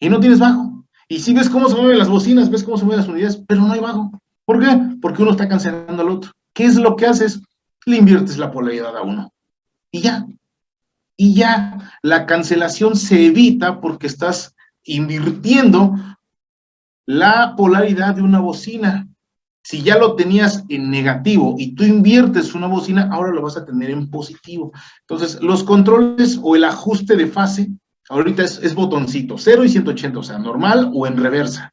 Y no tienes bajo. Y si ves cómo se mueven las bocinas, ves cómo se mueven las unidades, pero no hay bajo. ¿Por qué? Porque uno está cancelando al otro. ¿Qué es lo que haces? Le inviertes la polaridad a uno. Y ya. Y ya. La cancelación se evita porque estás invirtiendo la polaridad de una bocina. Si ya lo tenías en negativo y tú inviertes una bocina, ahora lo vas a tener en positivo. Entonces, los controles o el ajuste de fase, ahorita es botoncito, 0 y 180, o sea, normal o en reversa.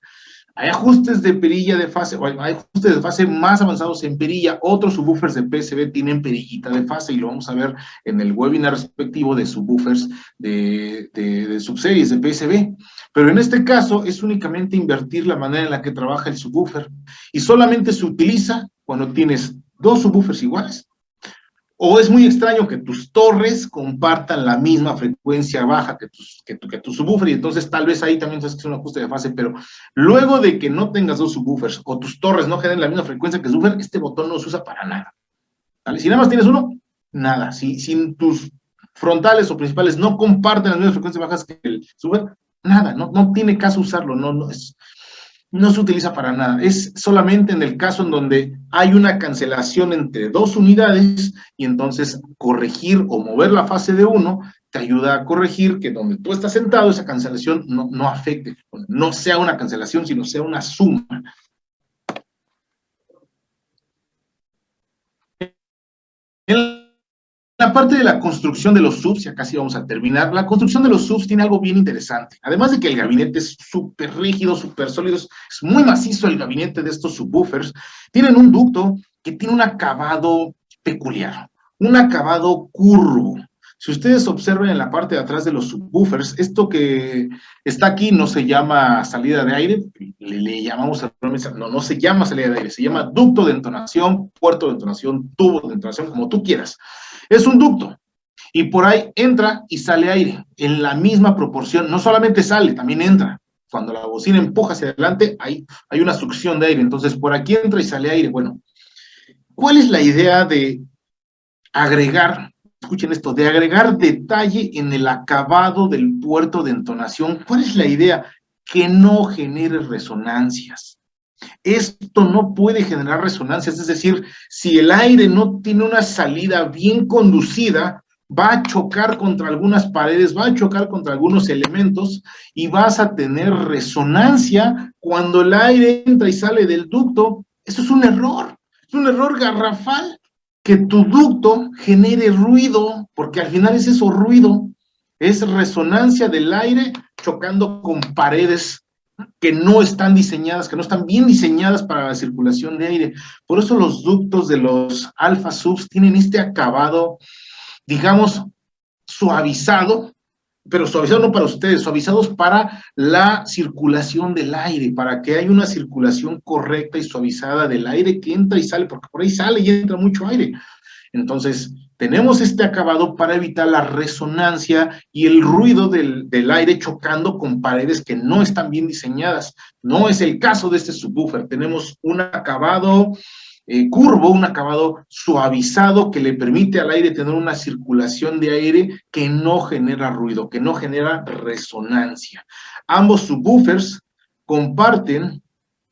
Hay ajustes de perilla de fase, o hay ajustes de fase más avanzados en perilla. Otros subwoofers de PSB tienen perillita de fase y lo vamos a ver en el webinar respectivo de subwoofers de subseries de PSB. Pero en este caso es únicamente invertir la manera en la que trabaja el subwoofer y solamente se utiliza cuando tienes dos subwoofers iguales. O es muy extraño que tus torres compartan la misma frecuencia baja que tu subwoofer, y entonces tal vez ahí también sabes que es un ajuste de fase, pero luego de que no tengas dos subwoofers o tus torres no generen la misma frecuencia que el subwoofer, este botón no se usa para nada. ¿Vale? Si nada más tienes uno, nada. Si tus frontales o principales no comparten las mismas frecuencias bajas que el subwoofer, nada, no tiene caso usarlo, no se utiliza para nada, es solamente en el caso en donde hay una cancelación entre dos unidades y entonces corregir o mover la fase de uno te ayuda a corregir que donde tú estás sentado esa cancelación no afecte, no sea una cancelación, sino sea una suma. En la parte de la construcción de los subs, ya casi vamos a terminar, la construcción de los subs tiene algo bien interesante. Además de que el gabinete es súper rígido, súper sólido, es muy macizo el gabinete de estos subwoofers, tienen un ducto que tiene un acabado peculiar, un acabado curvo. Si ustedes observan en la parte de atrás de los subwoofers, esto que está aquí no se llama salida de aire, le llamamos, no se llama salida de aire, se llama ducto de entonación, puerto de entonación, tubo de entonación, como tú quieras. Es un ducto y por ahí entra y sale aire en la misma proporción. No solamente sale, también entra. Cuando la bocina empuja hacia adelante, hay una succión de aire. Entonces, por aquí entra y sale aire. Bueno, ¿cuál es la idea de agregar, escuchen esto, de agregar detalle en el acabado del puerto de entonación? ¿Cuál es la idea? Que no genere resonancias. Esto no puede generar resonancias, es decir, si el aire no tiene una salida bien conducida, va a chocar contra algunas paredes, va a chocar contra algunos elementos y vas a tener resonancia cuando el aire entra y sale del ducto. Eso es un error garrafal, que tu ducto genere ruido, porque al final es eso, ruido, es resonancia del aire chocando con paredes que no están diseñadas, que no están bien diseñadas para la circulación de aire. Por eso los ductos de los Alpha Subs tienen este acabado, digamos, suavizado, pero suavizado no para ustedes, suavizados para la circulación del aire, para que haya una circulación correcta y suavizada del aire que entra y sale, porque por ahí sale y entra mucho aire. Entonces, tenemos este acabado para evitar la resonancia y el ruido del aire chocando con paredes que no están bien diseñadas. No es el caso de este subwoofer. Tenemos un acabado curvo, un acabado suavizado que le permite al aire tener una circulación de aire que no genera ruido, que no genera resonancia. Ambos subwoofers comparten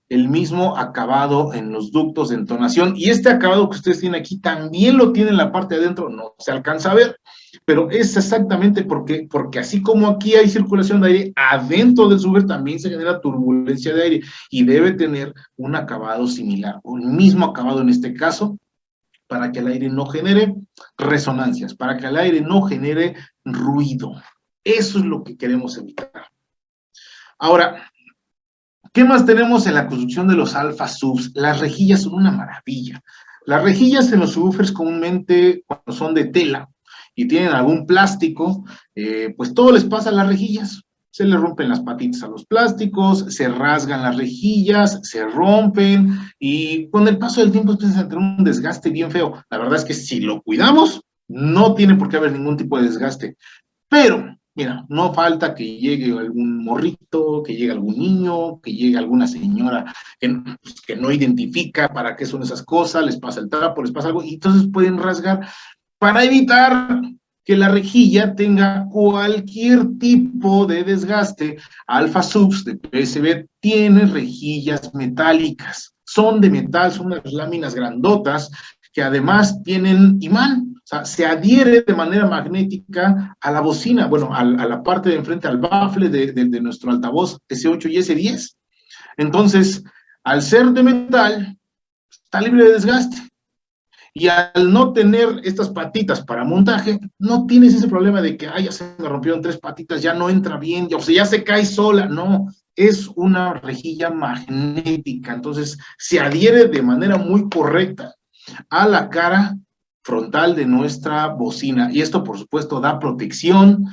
el mismo acabado en los ductos de entonación, y este acabado que ustedes tienen aquí también lo tiene en la parte de adentro, no se alcanza a ver, pero es exactamente porque así como aquí hay circulación de aire, adentro del subwoofer también se genera turbulencia de aire, y debe tener un acabado similar, un mismo acabado en este caso, para que el aire no genere resonancias, para que el aire no genere ruido. Eso es lo que queremos evitar. Ahora, ¿Qué más tenemos en la construcción de los alfa subs? Las rejillas son una maravilla. Las rejillas en los subwoofers comúnmente, cuando son de tela y tienen algún plástico, pues todo les pasa a las rejillas. Se le rompen las patitas a los plásticos, se rasgan las rejillas, se rompen, y con el paso del tiempo empiezan a tener un desgaste bien feo. La verdad es que si lo cuidamos, no tiene por qué haber ningún tipo de desgaste. Pero, mira, no falta que llegue algún morrito, que llegue algún niño, que llegue alguna señora que no identifica para qué son esas cosas, les pasa el trapo, les pasa algo, y entonces pueden rasgar para evitar que la rejilla tenga cualquier tipo de desgaste. Alfa Subs de PSB tiene rejillas metálicas, son de metal, son unas láminas grandotas que además tienen imán, o sea, se adhiere de manera magnética a la bocina, bueno, a la parte de enfrente, al bafle de nuestro altavoz S8 y S10. Entonces, al ser de metal, está libre de desgaste. Y al no tener estas patitas para montaje, no tienes ese problema de que, ay, ya se me rompieron 3 patitas, ya no entra bien, o sea, ya se cae sola. No, es una rejilla magnética, entonces se adhiere de manera muy correcta a la cara frontal de nuestra bocina. Y esto, por supuesto, da protección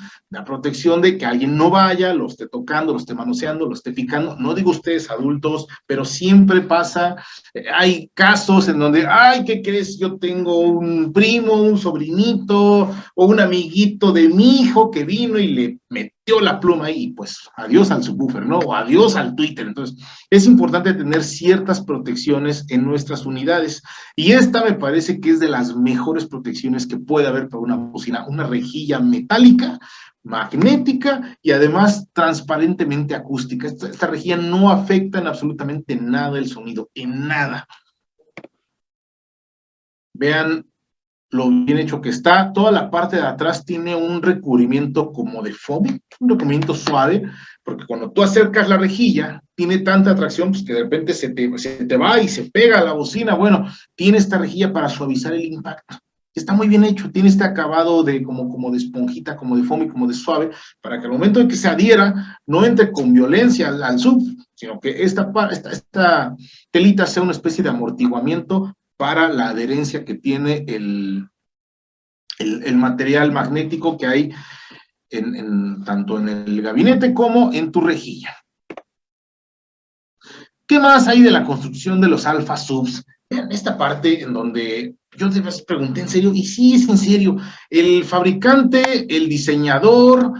de que alguien no vaya, lo esté tocando, lo esté manoseando, lo esté picando. No digo ustedes adultos, pero siempre pasa, hay casos en donde, ay, ¿qué crees? Yo tengo un primo, un sobrinito o un amiguito de mi hijo que vino y le metió la pluma ahí, pues adiós al subwoofer, ¿no? O adiós al Twitter. Entonces, es importante tener ciertas protecciones en nuestras unidades. Y esta me parece que es de las mejores protecciones que puede haber para una bocina, una rejilla metálica, magnética y además transparentemente acústica. Esta rejilla no afecta en absolutamente nada el sonido, en nada. Vean lo bien hecho que está. Toda la parte de atrás tiene un recubrimiento como de foamy, un recubrimiento suave, porque cuando tú acercas la rejilla, tiene tanta atracción, pues que de repente se te va y se pega a la bocina. Bueno, tiene esta rejilla para suavizar el impacto. Está muy bien hecho, tiene este acabado de como de esponjita, como de foamy, como de suave, para que al momento en que se adhiera, no entre con violencia al sub, sino que esta telita sea una especie de amortiguamiento para la adherencia que tiene el material magnético que hay tanto en el gabinete como en tu rejilla. ¿Qué más hay de la construcción de los alfa subs? Vean esta parte en donde yo de verdad pregunté en serio, y sí es en serio, el fabricante, el diseñador,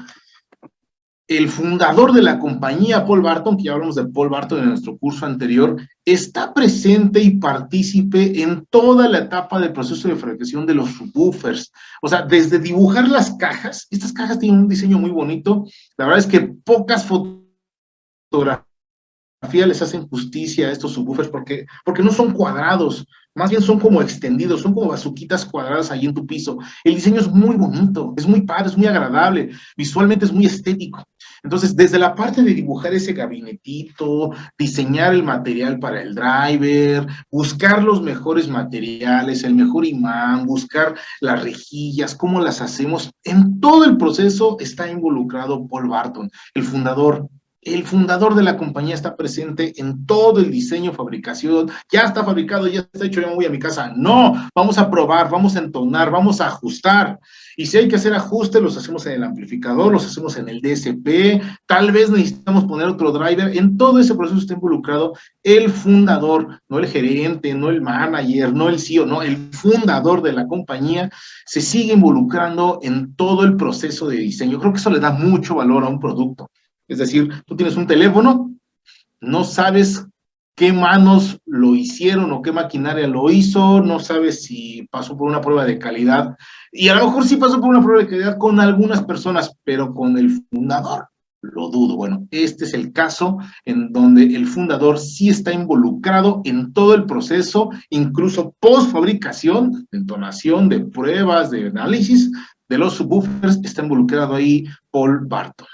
el fundador de la compañía, Paul Barton, que ya hablamos de Paul Barton en nuestro curso anterior, está presente y partícipe en toda la etapa del proceso de fabricación de los subwoofers. O sea, desde dibujar las cajas, estas cajas tienen un diseño muy bonito, la verdad es que pocas fotografías les hacen justicia a estos subwoofers porque no son cuadrados, más bien son como extendidos, son como bazuquitas cuadradas ahí en tu piso. El diseño es muy bonito, es muy padre, es muy agradable, visualmente es muy estético. Entonces, desde la parte de dibujar ese gabinetito, diseñar el material para el driver, buscar los mejores materiales, el mejor imán, buscar las rejillas, cómo las hacemos, en todo el proceso está involucrado Paul Barton, el fundador. El fundador de la compañía está presente en todo el diseño, fabricación, ya está fabricado, ya está hecho, ya me voy a mi casa. No, vamos a probar, vamos a entonar, vamos a ajustar. Y si hay que hacer ajustes, los hacemos en el amplificador, los hacemos en el DSP, tal vez necesitamos poner otro driver. En todo ese proceso está involucrado el fundador, no el gerente, no el manager, no el CEO, no, el fundador de la compañía se sigue involucrando en todo el proceso de diseño. Creo que eso le da mucho valor a un producto. Es decir, tú tienes un teléfono, no sabes qué manos lo hicieron o qué maquinaria lo hizo, no sabes si pasó por una prueba de calidad, y a lo mejor sí pasó por una prueba de calidad con algunas personas, pero con el fundador lo dudo. Bueno, este es el caso en donde el fundador sí está involucrado en todo el proceso, incluso post-fabricación, de entonación, de pruebas, de análisis de los subwoofers, está involucrado ahí Paul Barton.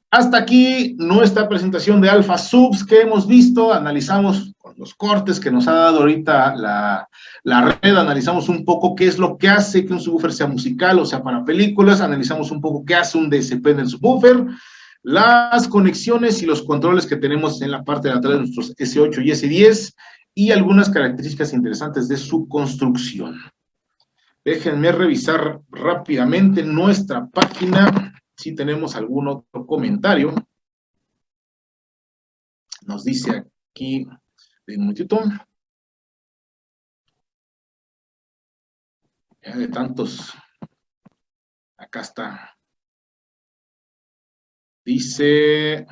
Hasta aquí nuestra presentación de Alfa Subs que hemos visto, analizamos con los cortes que nos ha dado ahorita la red, analizamos un poco qué es lo que hace que un subwoofer sea musical o sea para películas, analizamos un poco qué hace un DSP en el subwoofer, las conexiones y los controles que tenemos en la parte de atrás de nuestros S8 y S10 y algunas características interesantes de su construcción. Déjenme revisar rápidamente nuestra página, si tenemos algún otro comentario. Nos dice aquí, de un momentito, ya de tantos, acá está. Dice,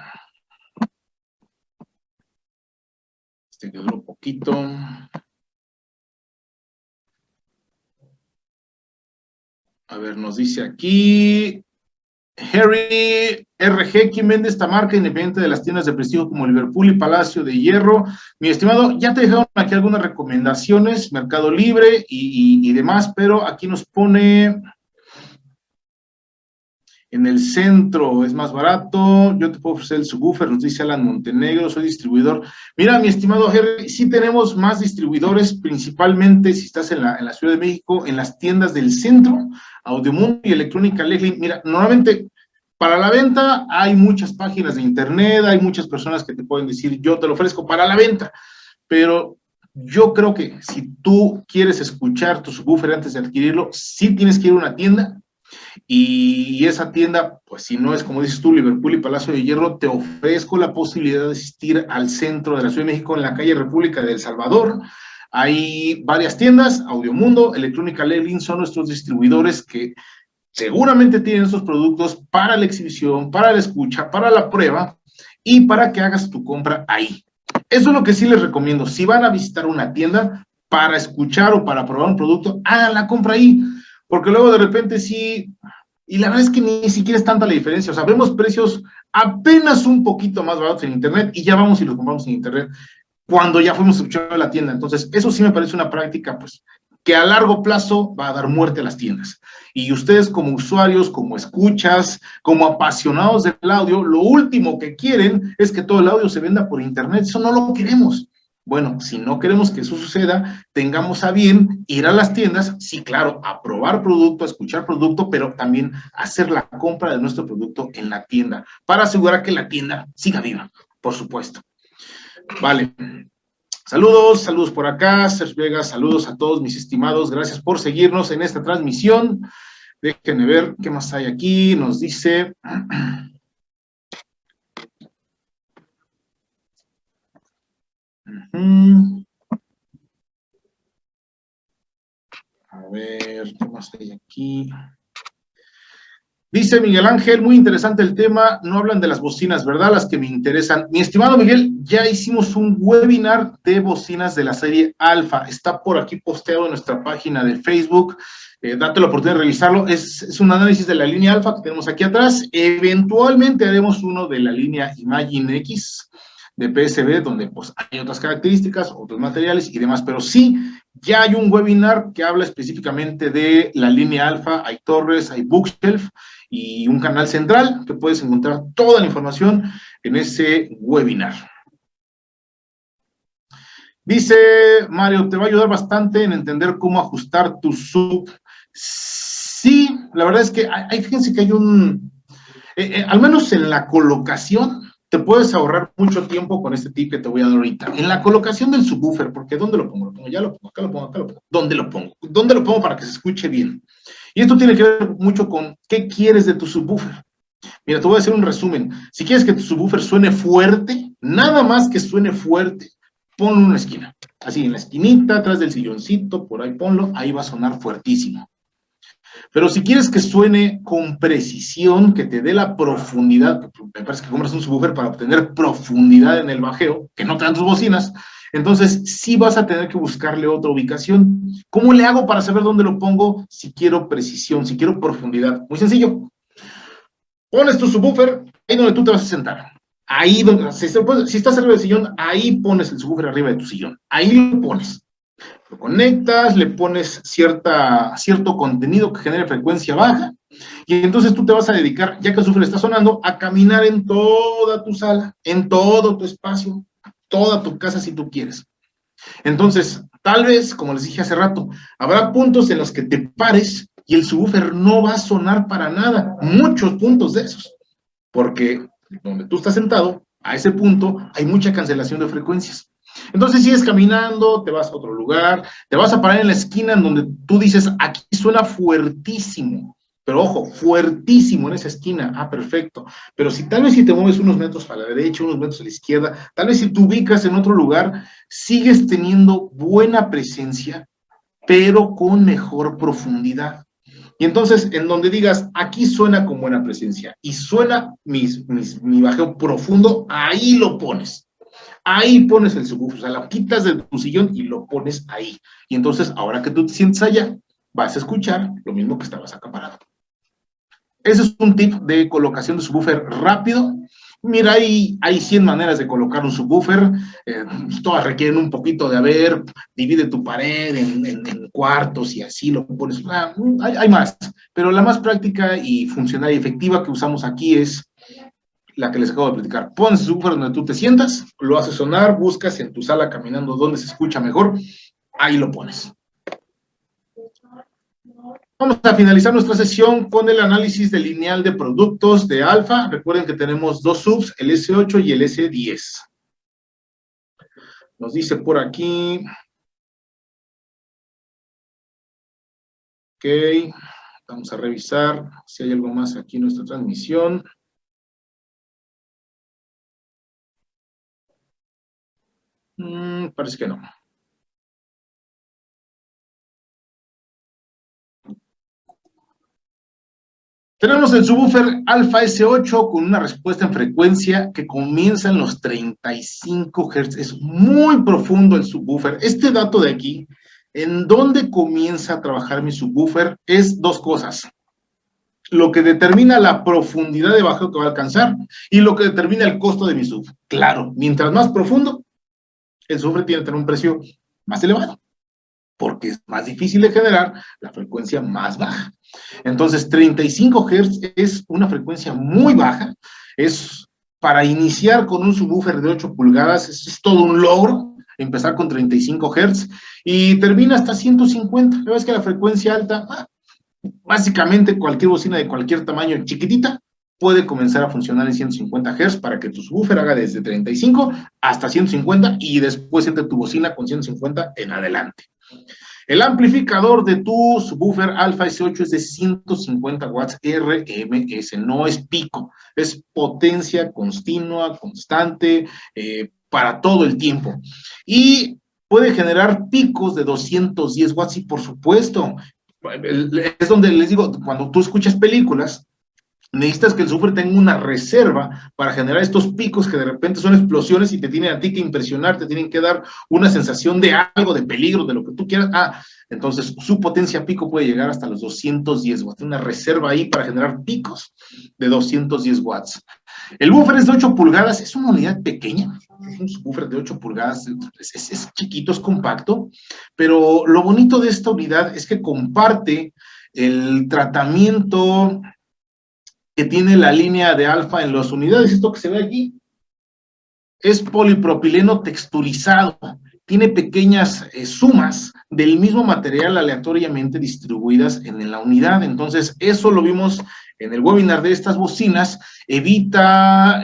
este quedó un poquito. A ver, nos dice aquí, Harry RG, ¿quién vende esta marca independiente de las tiendas de prestigio como Liverpool y Palacio de Hierro? Mi estimado, ya te dejaron aquí algunas recomendaciones, Mercado Libre y demás, pero aquí nos pone en el centro, es más barato, yo te puedo ofrecer el subwoofer, nos dice Alan Montenegro, soy distribuidor. Mira, mi estimado Harry, sí tenemos más distribuidores, principalmente si estás en la Ciudad de México, en las tiendas del centro, Audiomundo y Electrónica Legli. Mira, normalmente para la venta hay muchas páginas de internet, hay muchas personas que te pueden decir, yo te lo ofrezco para la venta, pero yo creo que si tú quieres escuchar tu subwoofer antes de adquirirlo, sí tienes que ir a una tienda, y esa tienda, pues si no es como dices tú, Liverpool y Palacio de Hierro, te ofrezco la posibilidad de asistir al centro de la Ciudad de México, en la calle República de El Salvador. Hay varias tiendas, Audiomundo, Electrónica Leglin son nuestros distribuidores que seguramente tienen esos productos para la exhibición, para la escucha, para la prueba y para que hagas tu compra ahí. Eso es lo que sí les recomiendo. Si van a visitar una tienda para escuchar o para probar un producto, hagan la compra ahí, porque luego de repente sí, y la verdad es que ni siquiera es tanta la diferencia. O sea, vemos precios apenas un poquito más baratos en internet y ya vamos y los compramos en internet cuando ya fuimos a escuchar a la tienda. Entonces, eso sí me parece una práctica, pues, que a largo plazo va a dar muerte a las tiendas. Y ustedes como usuarios, como escuchas, como apasionados del audio, lo último que quieren es que todo el audio se venda por internet. Eso no lo queremos. Bueno, si no queremos que eso suceda, tengamos a bien ir a las tiendas, sí, claro, a probar producto, a escuchar producto, pero también hacer la compra de nuestro producto en la tienda, para asegurar que la tienda siga viva, por supuesto. Vale. Saludos por acá, Sergio Vegas, saludos a todos mis estimados, gracias por seguirnos en esta transmisión. Déjenme ver qué más hay aquí, nos dice... A ver, ¿qué más hay aquí? Dice Miguel Ángel, muy interesante el tema, no hablan de las bocinas, ¿verdad? Las que me interesan. Mi estimado Miguel, ya hicimos un webinar de bocinas de la serie Alfa, está por aquí posteado en nuestra página de Facebook, date la oportunidad de revisarlo, es un análisis de la línea Alfa que tenemos aquí atrás, eventualmente haremos uno de la línea Imagine X de PSB, donde pues hay otras características, otros materiales y demás, pero sí, ya hay un webinar que habla específicamente de la línea Alfa, hay torres, hay bookshelf, y un canal central que puedes encontrar toda la información en ese webinar. Dice Mario, te va a ayudar bastante en entender cómo ajustar tu sub. Sí, la verdad es que fíjense que hay al menos en la colocación, te puedes ahorrar mucho tiempo con este tip que te voy a dar ahorita. En la colocación del subwoofer, porque ¿dónde lo pongo? Ya lo pongo, acá lo pongo, acá lo pongo. ¿Dónde lo pongo? ¿Dónde lo pongo para que se escuche bien? Y esto tiene que ver mucho con qué quieres de tu subwoofer. Mira, te voy a hacer un resumen. Si quieres que tu subwoofer suene fuerte, nada más que suene fuerte, ponlo en una esquina. Así, en la esquinita, atrás del silloncito, por ahí ponlo, ahí va a sonar fuertísimo. Pero si quieres que suene con precisión, que te dé la profundidad, me parece que compras un subwoofer para obtener profundidad en el bajeo, que no te dan tus bocinas, entonces sí vas a tener que buscarle otra ubicación. ¿Cómo le hago para saber dónde lo pongo si quiero precisión, si quiero profundidad? Muy sencillo. Pones tu subwoofer ahí donde tú te vas a sentar. Ahí donde, si estás arriba del sillón, ahí pones el subwoofer arriba de tu sillón. Ahí lo pones. Lo conectas, le pones cierto contenido que genere frecuencia baja, y entonces tú te vas a dedicar, ya que el subwoofer está sonando, a caminar en toda tu sala, en todo tu espacio, toda tu casa si tú quieres. Entonces, tal vez, como les dije hace rato, habrá puntos en los que te pares y el subwoofer no va a sonar para nada, muchos puntos de esos, porque donde tú estás sentado, a ese punto hay mucha cancelación de frecuencias. Entonces sigues caminando, te vas a otro lugar, te vas a parar en la esquina en donde tú dices, aquí suena fuertísimo, pero ojo, fuertísimo en esa esquina, perfecto, pero si tal vez si te mueves unos metros a la derecha, unos metros a la izquierda, tal vez si te ubicas en otro lugar, sigues teniendo buena presencia, pero con mejor profundidad. Y entonces, en donde digas, aquí suena con buena presencia y suena mi bajeo profundo, ahí lo pones. Ahí pones el subwoofer, o sea, lo quitas de tu sillón y lo pones ahí. Y entonces, ahora que tú te sientes allá, vas a escuchar lo mismo que estabas acá parado. Ese es un tip de colocación de subwoofer rápido. Mira, hay 100 maneras de colocar un subwoofer, todas requieren un poquito de divide tu pared en cuartos y así lo pones. Hay más, pero la más práctica y funcional y efectiva que usamos aquí es la que les acabo de platicar. Pones el subwoofer donde tú te sientas, lo haces sonar, buscas en tu sala caminando donde se escucha mejor, ahí lo pones. Vamos a finalizar nuestra sesión con el análisis del lineal de productos de Alfa. Recuerden que tenemos dos subs, el S8 y el S10. Nos dice por aquí. Ok, vamos a revisar si hay algo más aquí en nuestra transmisión. Parece que no. Tenemos el subwoofer Alfa S8 con una respuesta en frecuencia que comienza en los 35 Hz. Es muy profundo el subwoofer. Este dato de aquí, en dónde comienza a trabajar mi subwoofer, es dos cosas. Lo que determina la profundidad de bajeo que va a alcanzar y lo que determina el costo de mi sub. Claro, mientras más profundo, el subwoofer tiene que tener un precio más elevado, porque es más difícil de generar la frecuencia más baja. Entonces, 35 Hz es una frecuencia muy baja, es para iniciar con un subwoofer de 8 pulgadas, es todo un logro, empezar con 35 Hz, y termina hasta 150, la verdad es que la frecuencia alta, básicamente cualquier bocina de cualquier tamaño chiquitita, puede comenzar a funcionar en 150 Hz para que tu subwoofer haga desde 35 hasta 150 y después entre tu bocina con 150 en adelante. El amplificador de tu subwoofer Alfa S8 es de 150 watts RMS, no es pico, es potencia continua, constante, para todo el tiempo. Y puede generar picos de 210 watts y por supuesto, es donde les digo, cuando tú escuchas películas, necesitas que el subwoofer tenga una reserva para generar estos picos que de repente son explosiones y te tienen a ti que impresionar, te tienen que dar una sensación de algo, de peligro, de lo que tú quieras. Entonces su potencia pico puede llegar hasta los 210 watts, una reserva ahí para generar picos de 210 watts. El buffer es de 8 pulgadas, es una unidad pequeña, es un subwoofer de 8 pulgadas, es chiquito, es compacto, pero lo bonito de esta unidad es que comparte el tratamiento que tiene la línea de Alfa en las unidades. Esto que se ve aquí es polipropileno texturizado, tiene pequeñas sumas del mismo material aleatoriamente distribuidas en la unidad. Entonces, eso lo vimos en el webinar de estas bocinas, evita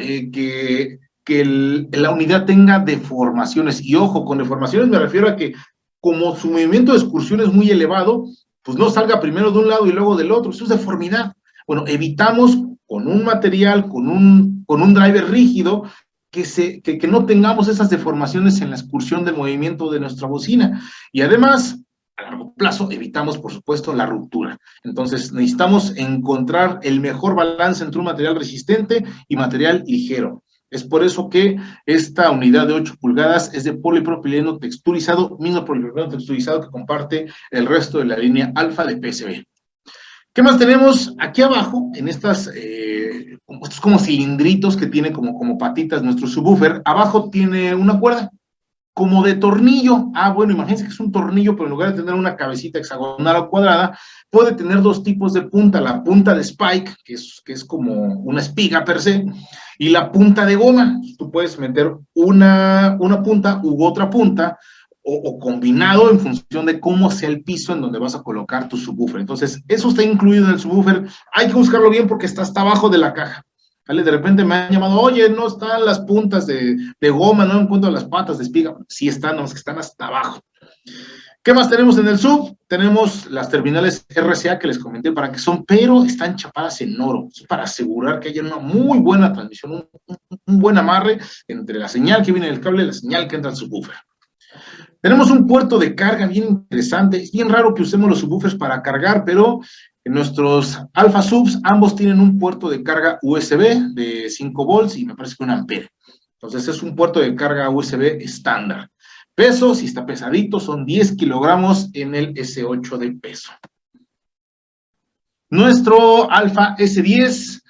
la unidad tenga deformaciones. Y ojo, con deformaciones me refiero a que como su movimiento de excursión es muy elevado, pues no salga primero de un lado y luego del otro. Eso es deformidad. Bueno, evitamos con un material, con un driver rígido, que no tengamos esas deformaciones en la excursión del movimiento de nuestra bocina. Y además, a largo plazo, evitamos, por supuesto, la ruptura. Entonces, necesitamos encontrar el mejor balance entre un material resistente y material ligero. Es por eso que esta unidad de 8 pulgadas es de polipropileno texturizado, mismo polipropileno texturizado que comparte el resto de la línea Alfa de PSB. ¿Qué más tenemos? Aquí abajo, en estos como cilindritos que tiene como patitas nuestro subwoofer, abajo tiene una cuerda, como de tornillo. Bueno, imagínense que es un tornillo, pero en lugar de tener una cabecita hexagonal o cuadrada, puede tener dos tipos de punta, la punta de spike, que es como una espiga per se, y la punta de goma. Tú puedes meter una punta u otra punta, o combinado en función de cómo sea el piso en donde vas a colocar tu subwoofer. Entonces, eso está incluido en el subwoofer. Hay que buscarlo bien porque está hasta abajo de la caja. ¿Vale? De repente me han llamado, oye, no están las puntas de goma, no encuentro las patas de espiga. Sí están, no, es que están hasta abajo. ¿Qué más tenemos en el sub? Tenemos las terminales RCA que les comenté para qué son, pero están chapadas en oro. Es para asegurar que haya una muy buena transmisión, un buen amarre entre la señal que viene del cable y la señal que entra al subwoofer. Tenemos un puerto de carga bien interesante. Es bien raro que usemos los subwoofers para cargar, pero en nuestros Alpha Subs ambos tienen un puerto de carga USB de 5 volts y me parece que 1 ampere. Entonces es un puerto de carga USB estándar. Peso, si está pesadito, son 10 kilogramos en el S8 de peso. Nuestro Alpha S10,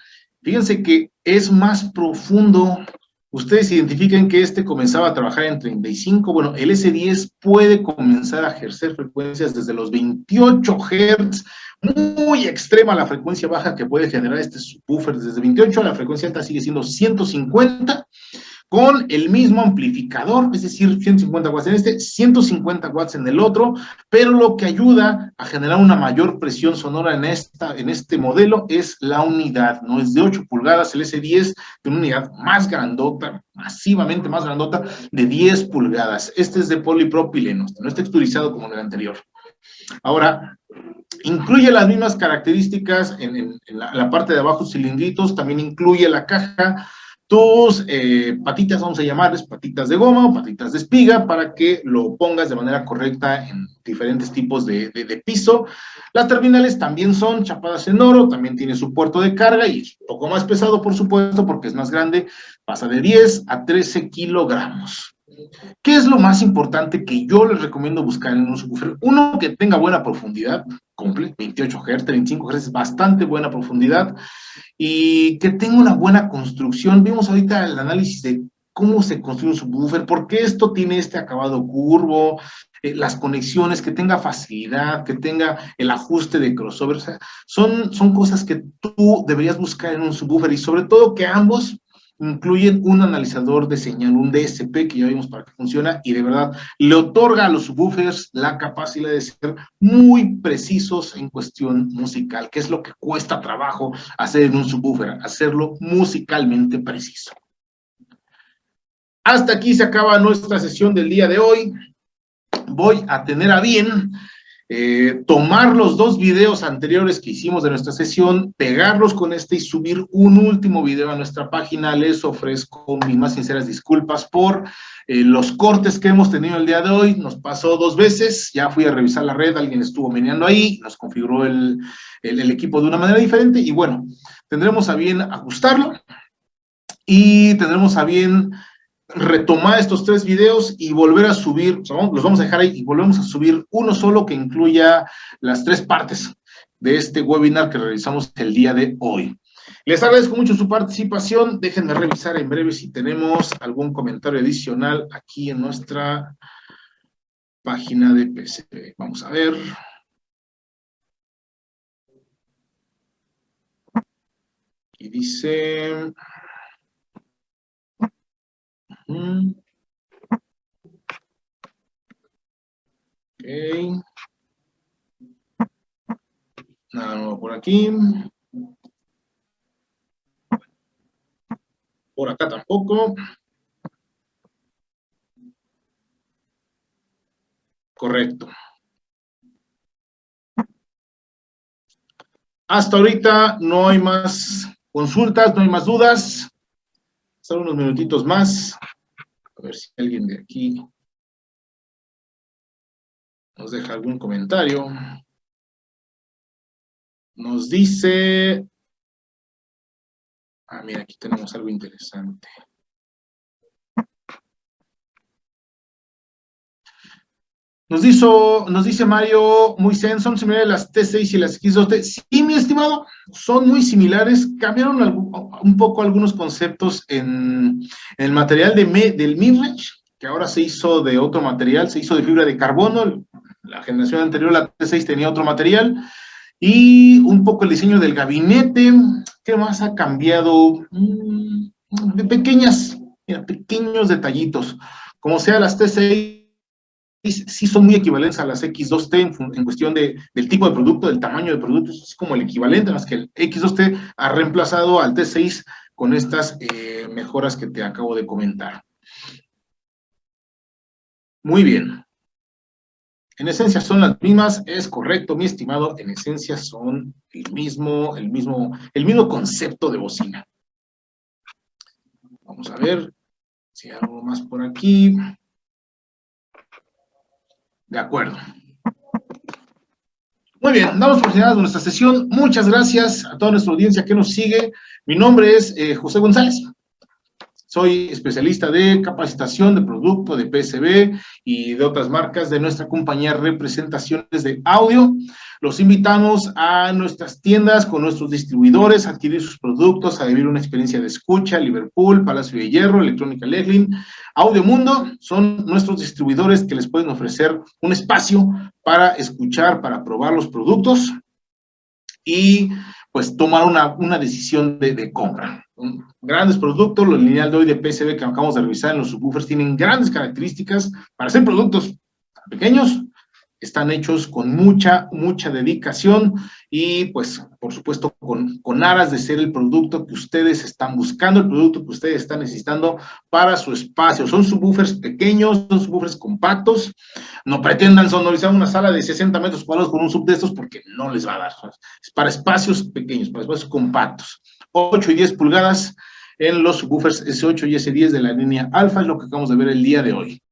fíjense que es más profundo. Ustedes identifiquen que este comenzaba a trabajar en 35, bueno, el S10 puede comenzar a ejercer frecuencias desde los 28 Hz, muy extrema la frecuencia baja que puede generar este subwoofer, desde 28 a la frecuencia alta sigue siendo 150, con el mismo amplificador, es decir, 150 watts en este, 150 watts en el otro, pero lo que ayuda a generar una mayor presión sonora en este modelo es la unidad, ¿no? Es de 8 pulgadas, el S10 de una unidad más grandota, masivamente más grandota, de 10 pulgadas. Este es de polipropileno, no está texturizado como en el anterior. Ahora, incluye las mismas características en la parte de abajo, cilindritos, también incluye la caja, tus patitas, vamos a llamarles patitas de goma o patitas de espiga, para que lo pongas de manera correcta en diferentes tipos de piso. Las terminales también son chapadas en oro, también tiene su puerto de carga y es un poco más pesado, por supuesto, porque es más grande, pasa de 10 a 13 kilogramos. ¿Qué es lo más importante que yo les recomiendo buscar en un subwoofer? Uno, que tenga buena profundidad, cumple 28 Hz, 25 Hz, es bastante buena profundidad, y que tenga una buena construcción. Vimos ahorita el análisis de cómo se construye un subwoofer, por qué esto tiene este acabado curvo, las conexiones, que tenga facilidad, que tenga el ajuste de crossover. O sea, son cosas que tú deberías buscar en un subwoofer, y sobre todo que ambos incluyen un analizador de señal, un DSP, que ya vimos para qué funciona, y de verdad le otorga a los subwoofers la capacidad de ser muy precisos en cuestión musical, que es lo que cuesta trabajo hacer en un subwoofer, hacerlo musicalmente preciso. Hasta aquí se acaba nuestra sesión del día de hoy. Voy a tener a bien tomar los dos videos anteriores que hicimos de nuestra sesión, pegarlos con este y subir un último video a nuestra página. Les ofrezco mis más sinceras disculpas por los cortes que hemos tenido el día de hoy. Nos pasó 2 veces, ya fui a revisar la red, alguien estuvo meneando ahí, nos configuró el equipo de una manera diferente, y bueno, tendremos a bien ajustarlo y tendremos a bien retomar estos 3 videos y volver a subir, o sea, los vamos a dejar ahí y volvemos a subir uno solo que incluya las 3 partes de este webinar que realizamos el día de hoy. Les agradezco mucho su participación. Déjenme revisar en breve si tenemos algún comentario adicional aquí en nuestra página de PCB. Vamos a ver. Y dice... Ok. Nada nuevo por aquí. Por acá tampoco. Correcto. Hasta ahorita no hay más consultas, no hay más dudas. Solo unos minutitos más. A ver si alguien de aquí nos deja algún comentario. Nos dice... Ah, mira, aquí tenemos algo interesante. Nos dice Mario, muy zen, son similares las T6 y las X2T. Sí, mi estimado, son muy similares. Cambiaron un poco algunos conceptos en el material del midrange, que ahora se hizo de otro material, se hizo de fibra de carbono. La generación anterior, la T6, tenía otro material. Y un poco el diseño del gabinete. ¿Qué más ha cambiado? De pequeños detallitos. Como sea, las T6 sí son muy equivalentes a las X2T en cuestión del tipo de producto, del tamaño de producto. Es como el equivalente, más que el X2T ha reemplazado al T6 con estas mejoras que te acabo de comentar. Muy bien. En esencia son las mismas, es correcto, mi estimado, en esencia son el mismo concepto de bocina. Vamos a ver si hay algo más por aquí. De acuerdo. Muy bien, damos por terminada nuestra sesión. Muchas gracias a toda nuestra audiencia que nos sigue. Mi nombre es José González. Soy especialista de capacitación de producto, de PSB y de otras marcas de nuestra compañía Representaciones de Audio. Los invitamos a nuestras tiendas con nuestros distribuidores a adquirir sus productos, a vivir una experiencia de escucha. Liverpool, Palacio de Hierro, Electrónica Leglin, Audio Mundo son nuestros distribuidores que les pueden ofrecer un espacio para escuchar, para probar los productos y pues tomar una decisión de compra. Grandes productos, los lineal de hoy de PCB que acabamos de revisar en los subwoofers tienen grandes características para ser productos pequeños, están hechos con mucha dedicación y pues por supuesto con aras de ser el producto que ustedes están buscando, el producto que ustedes están necesitando para su espacio. Son subwoofers pequeños, son subwoofers compactos, no pretendan sonorizar una sala de 60 metros cuadrados con un sub de estos porque no les va a dar. Es para espacios pequeños, para espacios compactos. 8 y 10 pulgadas en los subwoofers S8 y S10 de la línea Alfa es lo que acabamos de ver el día de hoy.